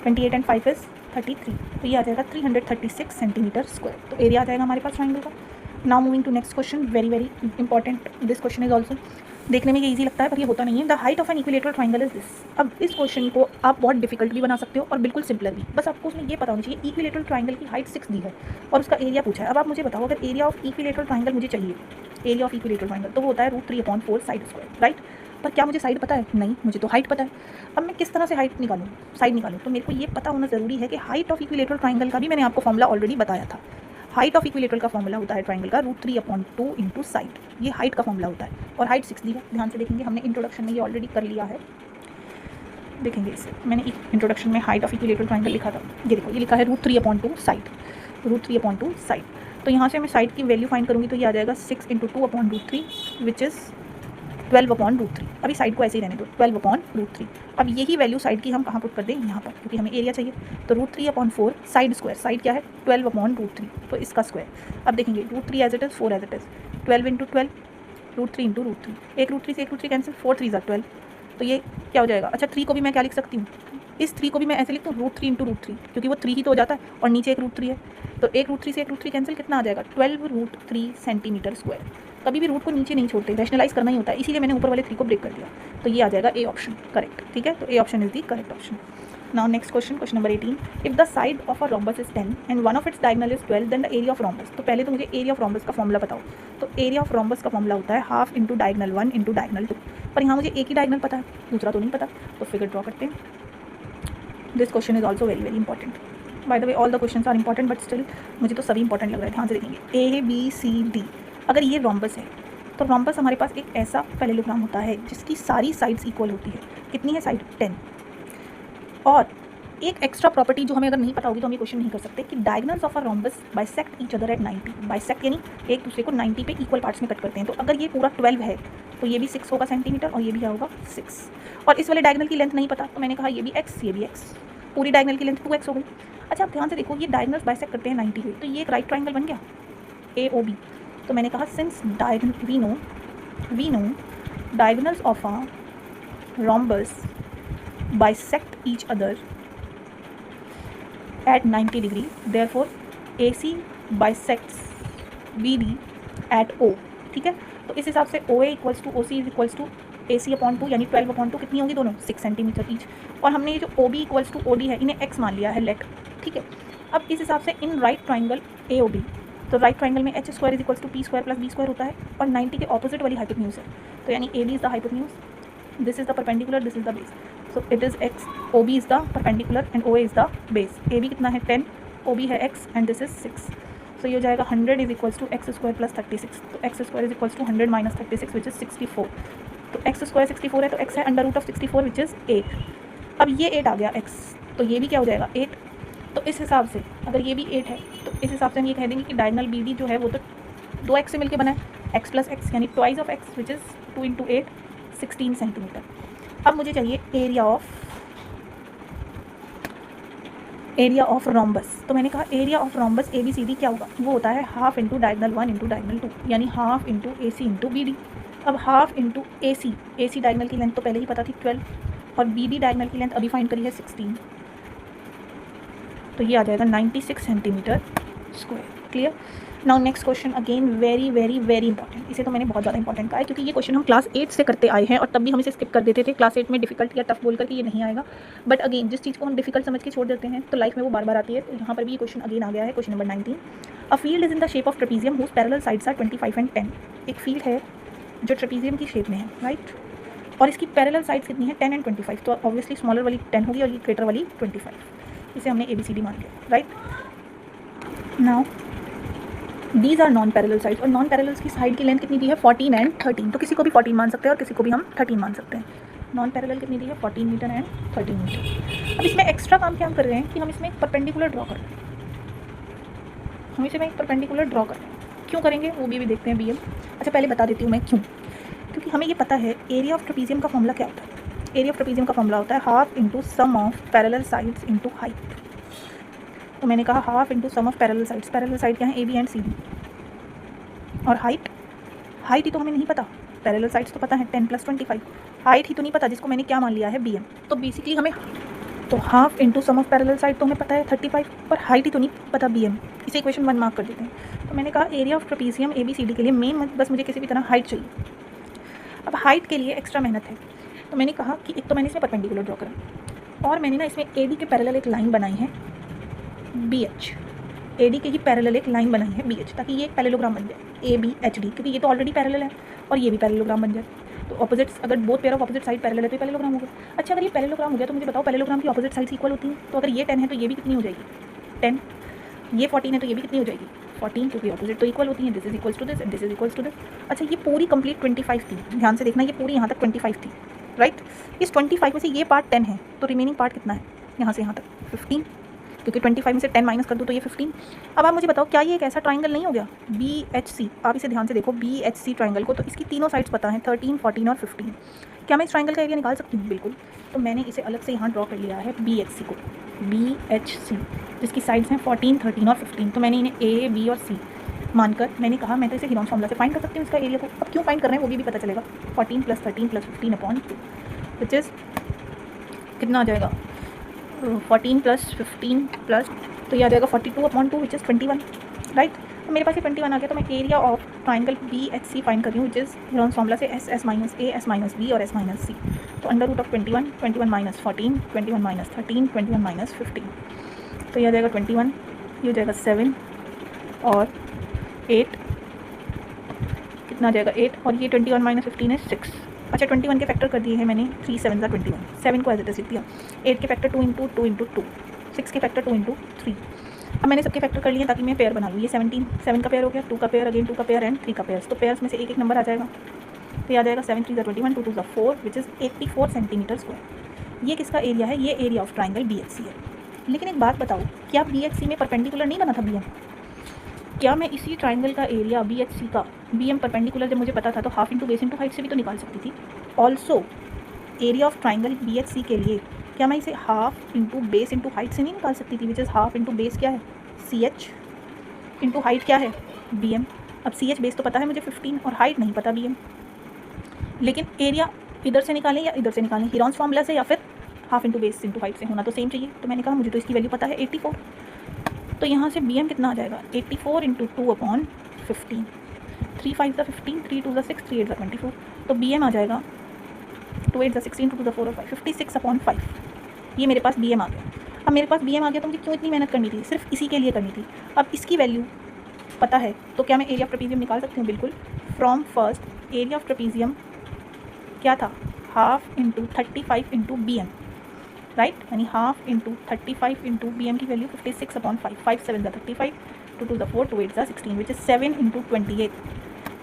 28 and 5 is 33. तो ये आ जाएगा 336 सेंटीमीटर स्क्वायर. तो एरिया आ जाएगा हमारे पास ट्राइंगल का. Now moving to next question, very very important. This question is also, देखने में ये इजी लगता है पर ये होता नहीं है. The height of N equilateral triangle is this. अब इस क्वेश्चन को आप बहुत डिफिकल्ट भी बना सकते हो और बिल्कुल सिंपलर भी. बस आपको उसमें ये पता होना चाहिए इक्विलेटरल ट्राइंगल की हाइट 6 दी है और उसका एरिया पूछा है. अब आप मुझे बताओ, अगर एरिया ऑफ इक्विलेटरल ट्राइंगल मुझे चाहिए, एरिया ऑफ इक्विलेटरल ट्राइंगल, तो वो होता है √3/4 साइड स्क्वायर, राइट. पर क्या मुझे साइड पता है, नहीं, मुझे तो हाइट पता है. अब मैं किस तरह से हाइट निकालूँ, साइड निकालूँ, तो मेरे को ये पता होना ज़रूरी है कि हाइट ऑफ इक्विलेटरल ट्राइंगल का भी मैंने आपको फॉर्मूला ऑलरेडी बताया था. हाइट ऑफ इक्विलेटरल का फॉर्मूला होता है ट्राइंगल का √3/2 इंटू साइड. ये हाइट का फॉर्मूला होता है और हाइट 6 दी है. ध्यान से देखेंगे, हमने इंट्रोडक्शन में ये ऑलरेडी कर लिया है. देखेंगे इसे, मैंने इंट्रोडक्शन में हाइट ऑफ इक्विलेटरल ट्राइंगल लिखा था. ये देखो, ये लिखा है √3/2 साइड, √3/2 साइड. तो यहाँ से मैं साइड की वैल्यू फाइंड करूँगी तो ये आ जाएगा 6 इंटू 2/√3 विच इज़ 12/√3. अभी साइड को ऐसे ही रहने दो, 12/√3. अब यही वैल्यू साइड की हम कहाँ पुट कर दें, यहाँ पर, क्योंकि हमें एरिया चाहिए. तो √3/4 साइड स्क्वायर, साइड क्या है 12/√3, तो इसका स्क्वायर. अब देखेंगे √3 as it is, 4 as it is, 12 into 12, √3 into √3. एक √3 से एक √3 कैंसिल, 4 3 12. तो ये क्या हो जाएगा. अच्छा 3 को भी मैं क्या लिख सकती हूँ, इस 3 को भी मैं ऐसे लिखता हूँ √3 इंटू √3, क्योंकि वो 3 ही तो हो जाता है और नीचे एक √3 है. तो एक √3 से एक √3 कैंसिल, कितना आ जाएगा 12√3 सेंटीमीटर स्क्वायर. कभी भी रूट को नीचे नहीं छोड़ते, रैशनलाइज करना ही होता है, इसीलिए मैंने ऊपर वाले 3 को ब्रेक कर दिया. तो ये आ जाएगा ए ऑप्शन, करेक्ट. ठीक है, तो A option is the correct option. Now next question, question number 18. If the side of a rhombus is 10 and one of its diagonal is 12 then the area of rhombus. तो पहले तो मुझे area of rhombus का formula बताओ. तो area of rhombus का formula होता है half into diagonal 1 into diagonal 2. पर यहाँ मुझे एक ही डायगोनल पता है, दूसरा तो नहीं पता. तो फिगर ड्रॉ करते हैं. This question is also very very important. By the way all the questions are important but still मुझे तो सभी इंपॉर्टेंट लग रहा है. ध्यान से देखेंगे, ABCD. अगर ये रोम्बस है तो रोम्बस हमारे पास एक ऐसा पैरेललोग्राम होता है जिसकी सारी साइड्स इक्वल होती है. कितनी है साइड, 10. और एक एक्स्ट्रा प्रॉपर्टी जो हमें अगर नहीं पता होगी तो हम ये क्वेश्चन नहीं कर सकते कि diagonals of a rhombus bisect each other at 90. Bisect यानी एक दूसरे को 90 पे इक्वल पार्ट्स में कट करते हैं. तो अगर ये पूरा 12 है तो ये भी 6 होगा सेंटीमीटर और ये भी क्या होगा 6. और इस वाले डायगोनल की लेंथ नहीं पता तो मैंने कहा ये भी x, ये भी x. पूरी डायगोनल की लेंथ 2x हो गई. अच्छा आप ध्यान से देखो, ये डायगोनल्स बाइसेक्ट करते हैं 90 पे, तो ये एक राइट ट्राइंगल बन गया AOB. तो मैंने कहा since we know diagonals of a rhombus bisect each other at 90 degree. Therefore AC bisects BD at O. ठीक है, तो इस हिसाब से OA equals to OC is equals to AC upon 2 यानी 12/2 कितनी होगी दोनों 6 सेंटीमीटर ईच। और हमने ये जो OB इक्वल्स टू OD है इन्हें x मान लिया है लेट। ठीक है, अब इस हिसाब से इन राइट ट्राइंगल AOB, तो राइट ट्राइंगल में h square is equals to p square plus b square होता है और 90 के ऑपोजिट वाली हाइपोटेन्यूज है, तो यानी AB is the hypotenuse, this is the perpendicular, this is the base, so it is x, OB is the perpendicular and OA is the base. AB कितना है 10, OB है x एंड दिस इज 6, तो ये हो जाएगा 100 is equals to x square plus 36, तो x square is equals to 100 minus 36 which is 64, तो x square 64 है तो x है under root of 64 which is 8। अब ये 8 आ गया x, तो ये भी क्या हो जाएगा 8, तो इस हिसाब से अगर ये भी 8 है तो इस हिसाब से हम ये कह देंगे कि डायगोनल BD जो है वो तो 2x से मिलकर बना है, x प्लस x यानी twice of x which is 2 into 8 16 centimetre. अब मुझे चाहिए एरिया ऑफ रोम्बस, तो मैंने कहा एरिया ऑफ रोम्बस ABCD क्या होगा, वो होता है half into diagonal 1 into diagonal 2 यानी half into AC into BD। अब हाफ इंटू AC डायगोनल की लेंथ तो पहले ही पता थी 12 और BD डायगोनल की लेंथ अभी फाइंड करी है 16, तो ये आ जाएगा 96 centimetre square. Clear. Now next question again very very very important, इसे तो मैंने बहुत ज़्यादा इंपॉर्टेंट कहा है क्योंकि ये क्वेश्चन हम क्लास 8 से करते आए हैं और तब भी हम इसे स्किप कर देते थे, क्लास 8 में डिफिकल्ट या टफ बोल करके ये नहीं आएगा, बट अगेन जिस चीज़ को हम डिफिकल्ट समझ के छोड़ देते हैं तो लाइफ में वो बार बार आती है, तो यहाँ पर भी ये क्वेश्चन अगेन आ गया है। Question number 19, a field is in the shape of trapezium whose parallel sides are 25 and 10। एक फील्ड है जो ट्रेपीजियम की शेप में है, राइट, और इसकी पैरेलल साइड्स कितनी है 10 एंड 25, तो ऑब्वियसली स्मॉलर वाली 10 होगी और ये ग्रेटर वाली 25, इसे हमने ABCD मान लिया, right. Now these are non parallel sides, और नॉन पैरेलल्स की साइड की लेंथ कितनी दी है 14 एंड 13, तो किसी को भी 14 मान सकते हैं और किसी को भी हम 13 मान सकते हैं। नॉन पैरेलल कितनी दी है 14 मीटर एंड 13 मीटर। अब इसमें एक्स्ट्रा काम क्या हम कर रहे हैं कि हम इसमें एक परपेंडिकुलर ड्रॉ कर रहे हैं, हम इसमें एक परपेंडिकुलर ड्रॉ कर रहे हैं, क्यों करेंगे वो भी देखते हैं BM। अच्छा पहले बता देती हूँ मैं क्यों, क्योंकि हमें ये पता है एरिया ऑफ ट्रेपीजियम का फॉर्मूला क्या होता है, एरिया ऑफ ट्रेपीजियम का फॉर्मूला होता है half into sum of parallel sides into height, तो मैंने कहा half into sum of parallel sides, parallel side क्या है AB एंड CD, और हाइट ही तो हमें नहीं पता, पैरेलल साइड्स तो पता है 10 प्लस 25, हाइट ही तो नहीं पता जिसको मैंने क्या मान लिया है BM, तो बेसिकली हमें तो half into sum of parallel side तो हमें पता है 35 और हाइट ही तो नहीं पता BM, इसे इक्वेशन 1 मार्क कर देते हैं। तो मैंने कहा एरिया ऑफ ट्रेपीजियम ABCD के लिए मेन बस मुझे किसी भी तरह हाइट चाहिए। अब हाइट के लिए एक्स्ट्रा मेहनत है, तो मैंने कहा कि एक तो मैंने इसमें परपेंडिकुलर ड्रॉ करा और मैंने ना इसमें AD के पैरेलल एक लाइन बनाई है BH, AD के ही पैरेलल एक लाइन बनाई है BH, ताकि ये एक पैरेललोग्राम बन जाए ABHD, क्योंकि ये तो ऑलरेडी पैरेलल है और ये भी पैरेललोग्राम बन जाए, तो ऑपोजिट्स अगर both pair of opposite side parallel है तो पैरेललोग्राम हो गया। अच्छा अगर ये पैरेललोग्राम हो गया तो मुझे बताओ पैरेललोग्राम की ऑपोजिट साइड्स इक्वल होती हैं, तो अगर ये 10 है तो ये भी कितनी हो जाएगी 10, ये 14 है तो ये भी कितनी हो जाएगी 14, क्योंकि ऑपोजिट तो इक्वल होती हैं, this is equals to this and this is equals to this. अच्छा ये पूरी कंप्लीट 25 थी, ध्यान से देखना ये पूरी यहाँ तक 25 थी, राइट। इस 25 में से ये पार्ट 10 है तो रिमेनिंग पार्ट कितना है यहाँ से यहाँ तक 15, क्योंकि 25 में से 10 माइनस कर दूँ तो ये 15। अब आप मुझे बताओ क्या ये एक ऐसा ट्राइंगल नहीं हो गया BHC, आप इसे ध्यान से देखो BHC ट्राइंगल को, तो इसकी तीनों साइड्स पता है 13, 14 और 15, क्या मैं इस ट्राइंगल का एरिया निकाल सकती हूँ? बिल्कुल, तो मैंने इसे अलग से यहाँ ड्रॉ कर लिया है BHC को, BHC जिसकी साइड्स हैं 14, 13 और 15, तो मैंने इन्हें A, B और C मानकर मैंने कहा मैं तो इसे हीरोन्स फॉर्मूला से फाइंड कर सकती हूँ इसका एरिया को। अब क्यों फाइंड कर रहे हैं वो भी पता चलेगा, 14 plus 13 plus 15 upon 2 which is कितना आ जाएगा 14 प्लस 15 प्लस, तो ये आ जाएगा 42 अपॉन 2 विच इज़ 21, राइट। तो मेरे पास ये 21 आ गया, तो मैं area of triangle BHC find कर रही हूँ विच इज़ हीरोन्स फॉर्मूला से S minus A, S minus B और S माइनस C, तो under root of 21, 21 minus 14, 21 minus 13, 21 minus 15, तो ये आ जाएगा 21, ये हो जाएगा 7 और 8, कितना आ जाएगा 8, और ये 21 माइनस 15 है 6। अच्छा 21 के फैक्टर कर दिए हैं मैंने, 3 7 का 21, 7 को एज इट इज लिख दिया, 8 के फैक्टर 2 इंटू 2 इंटू 2, 6 के फैक्टर 2 इंटू 3। अब मैंने सबके फैक्टर कर लिए ताकि मैं पेयर बना लूँ, ये 17, 7 का पेयर हो गया, 2 का पेयर, अगेन 2 का पेयर एंड 3 का पेयर, तो पेयर्स में से एक एक नंबर आ जाएगा, तो ये आ जाएगा 7 3 21, 2 2 4 विच इज़ 84 सेंटीमीटर स्क्वायर। ये किसका एरिया है? ये एरिया ऑफ ट्राइंगल BHC है। लेकिन एक बात बताओ, क्या BHC में परपेंडिकुलर नहीं बना था BM? क्या मैं इसी ट्राइंगल का एरिया BHC का BM परपेंडिकुलर जब मुझे पता था तो half into base into height से भी तो निकाल सकती थी। Also area of triangle BHC के लिए क्या मैं इसे half into base into height से नहीं निकाल सकती थी, which is half into base क्या है CH इंटू हाइट क्या है BM। अब CH बेस तो पता है मुझे 15 और हाइट नहीं पता BM, लेकिन एरिया इधर से निकालें या इधर से निकालें, हीरोन्स फॉर्मूला से या फिर half into base into height से होना तो सेम चाहिए, तो मैंने कहा मुझे तो इसकी वैल्यू पता है 84, तो यहाँ से बी एम कितना आ जाएगा 84 इंटू 2/15, 3 5 ज़ा 15, 3 2 ज़ा 6, 3 8 ज़ा 24, तो बी एम आ जाएगा 2 8 ज़ा 16, 2 2 ज़ा 4 और 5, 56/5। ये मेरे पास बी एम आ गया। अब मेरे पास बी एम आ गया तो मुझे क्यों इतनी मेहनत करनी थी, सिर्फ इसी के लिए करनी थी। अब इसकी वैल्यू पता है तो क्या मैं एरिया ऑफ ट्रेपीजियम निकाल सकती हूँ? बिल्कुल। From first area of trapezium क्या था, half into 35 into B M, right, यानी half into 35 into B M की वैल्यू 56/5, 5 7 ज़ा 35, 2 2 ज़ा 4, 2 8 ज़ा 16, विच इज़ 7 इंटू 28,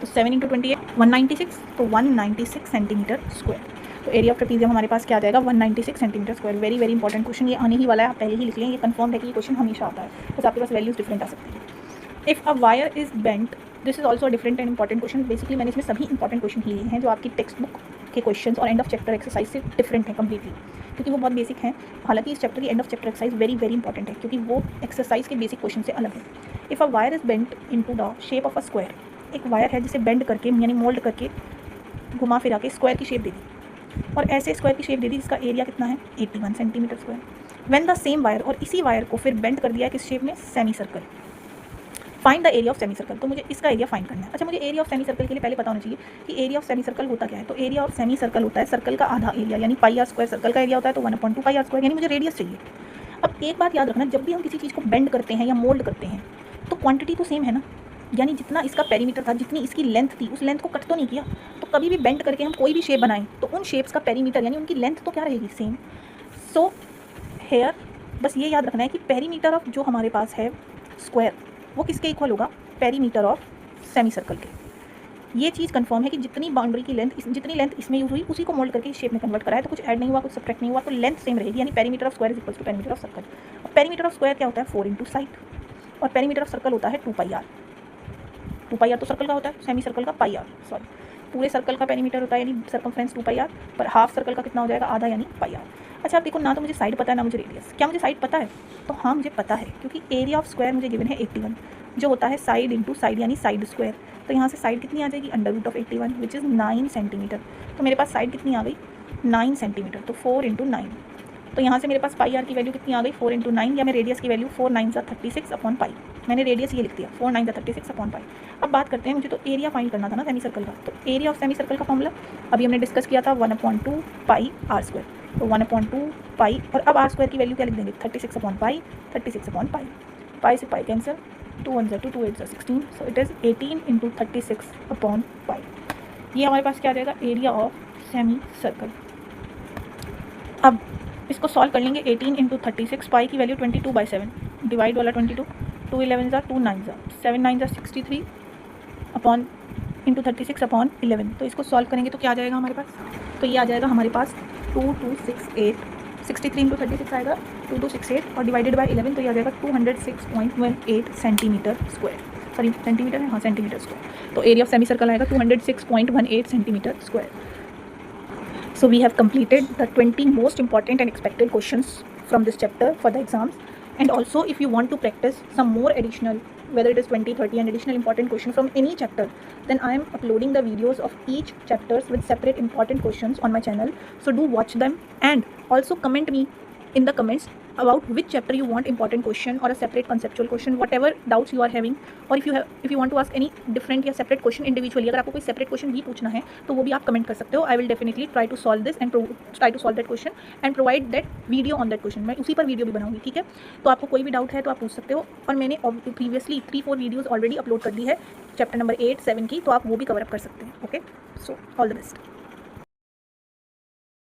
तो 7 इंटू 28 196, तो 196 सेंटीमीटर स्क्वायर। तो एरिया ऑफ ट्रेपीजियम हमारे पास क्या आ जाएगा 196 centimetre square. Very very important question, ये आने ही वाला है, आप पहले ही लिख लें, ये कंफर्म है कि ये क्वेश्चन हमेशा आता है, बस आपके पास वैल्यूज डिफरेंट आ सकती है। If a wire is bent, this is also different and important question. Basically मैंने इसमें सभी इंपॉर्टेंट क्वेश्चन लिए हैं जो आपकी टेक्स्ट बुक के क्वेश्चन और एंड ऑफ चैप्टर एक्सरसाइज से डिफरेंट है कम्प्लीटली, क्योंकि वो बहुत बेसिक हैं। हालांकि इस चैप्टर की end of chapter exercise very very important है, क्योंकि वो एक्सरसाइज के बेसिक क्वेश्चन से अलग है। If a wire is bent into the shape of a square, एक वायर है जिसे बेंड करके यानी मोल्ड करके घुमा फिरा के स्क्वायर की शेप दे दी, और ऐसे स्क्वायर की शेप दे दी जिसका एरिया कितना है 81 centimetre square. When the same wire, और इसी वायर को फिर बेंड कर दिया किस शेप में, semi circle. Find the area of semi circle, तो मुझे इसका एरिया फाइंड करना है। अच्छा, मुझे एरिया ऑफ सेमी सर्कल के लिए पहले पता होना चाहिए कि एरिया ऑफ सेमी सर्कल होता क्या है। तो एरिया ऑफ सेमी सर्कल होता है सर्कल का आधा एरिया, यानी पाई आर स्क्वायर सर्कल का एरिया होता है, तो 1/2 पाई आर स्क्वायर, यानी मुझे रेडियस चाहिए। अब एक बात याद रखना, जब भी हम किसी चीज़ को बेंड करते हैं या मोल्ड करते हैं तो क्वांटिटी तो सेम है ना, यानी जितना इसका पेरीमीटर था, जितनी इसकी लेंथ थी, उस लेंथ को कट तो नहीं किया। तो कभी भी बेंड करके हम कोई भी शेप बनाएं तो उन शेप्स का पेरीमीटर यानी उनकी लेंथ तो क्या रहेगी, सेम। सो हेयर बस ये याद रखना है कि पेरीमीटर ऑफ जो हमारे पास है स्क्वायर, वो किसके इक्वल होगा, पेरीमीटर ऑफ सेमी सर्कल के। ये चीज़ कंफर्म है कि जितनी बाउंड्री की लेंथ, जितनी लेंथ इसमें यूज हुई उसी को मोल्ड करके इस शेप में कन्वर्ट करा है, तो कुछ ऐड नहीं हुआ, कुछ सब्ट्रैक्ट नहीं हुआ, तो लेंथ सेम रहेगी, यानी perimeter of square is equal to perimeter of circle. और पेरीमीटर ऑफ स्क्वायर क्या होता है 4 इंटू साइड, और पेरीमीटर ऑफ सर्कल होता है 2 पाई आर। 2 पाई आर तो सर्कल का होता है, सेमी सर्कल का पाई आर, सॉरी पूरे सर्कल का पेरीमीटर होता है यानी सर्कमफ्रेंस 2 पाई आर, पर हाफ सर्कल का कितना हो जाएगा, आधा, यानी पाई आर। अच्छा अब देखो, ना तो मुझे साइड पता है ना मुझे रेडियस। क्या मुझे साइड पता है? तो हाँ मुझे पता है, क्योंकि एरिया ऑफ स्क्वायर मुझे गिवन है 81, जो होता है साइड इंटू साइड यानी साइड स्क्वायर। तो यहाँ से साइड कितनी आ जाएगी, under root of 81 which is 9 centimetre. तो मेरे पास साइड कितनी आ गई 9 सेंटीमीटर, तो 4 इंटू 9। तो यहाँ से मेरे पास पाई आर की वैल्यू कितनी आ गई 4 इंटू 9, या मैं रेडियस की वैल्यू 4 9 ज़ा 36/पाई, मैंने रेडियस ये लिख दिया 4 9 ज़ा 36/पाई। अब बात करते हैं, मुझे तो एरिया फाइंड करना था ना सेमी सर्कल का। तो एरिया ऑफ सेमी सर्कल का फॉर्मूला अभी हमने डिस्कस किया था 1/2 पाई आर स्क्वायर, तो 1/2 पाई, और अब आर स्क्वायर की वैल्यू क्या लिख देंगे 36/पाई, 36/पाई, पाई से पाई कैंसिल, 2 1 ज़ा 2, 2 8 ज़ा 16, सो इट इज़ 18 इंटू 36/पाई। ये हमारे पास क्या आ जाएगा, एरिया ऑफ सेमी सर्कल। अब इसको सॉल्व कर लेंगे, 18 इंटू 36, पाई की वैल्यू 22/7, डिवाइड वाला 22, 2 11 ज़ा 2 9 ज़ा 7 9 ज़ा 63 अपॉन इंटू 36/11। तो इसको सॉल्व करेंगे तो क्या आ जाएगा हमारे पास, तो ये आ जाएगा हमारे पास 2268, 63 इंटू 36 आएगा 2268, और डिवाइडेड बाई 11 तो ये आ जाएगा 206.18 सेंटीमीटर स्क्वायर, सॉरी सेंटीमीटर है, हाँ सेंटीमीटर स्क्वायर। तो एरिया ऑफ सेमी सर्कल आएगा 206.18 centimetre square. So we have completed the 20 most important and expected questions from this chapter for the exams. And also if you want to practice some more additional, whether it is 20, 30 and additional important questions from any chapter, then I am uploading the videos of each chapters with separate important questions on my channel. So do watch them, and also comment me in the comments about which chapter you want important question or a separate conceptual question, whatever doubts you are having, or if you want to ask any different या separate question individually, अगर आपको कोई separate question भी पूछना है तो वो भी आप कमेंट कर सकते हो। I will definitely try to solve this and try to solve that question and provide that video on that question। मैं उसी पर वीडियो भी बनाऊंगी, ठीक है। तो आपको कोई भी डाउट है तो आप पूछ सकते हो, और मैंने प्रीवियसली 3-4 वीडियोज़ ऑलरेडी अपलोड कर दी है चैप्टर नंबर 8 7 की, तो आप वो भी कवर अप कर सकते हैं। Okay, so all the best.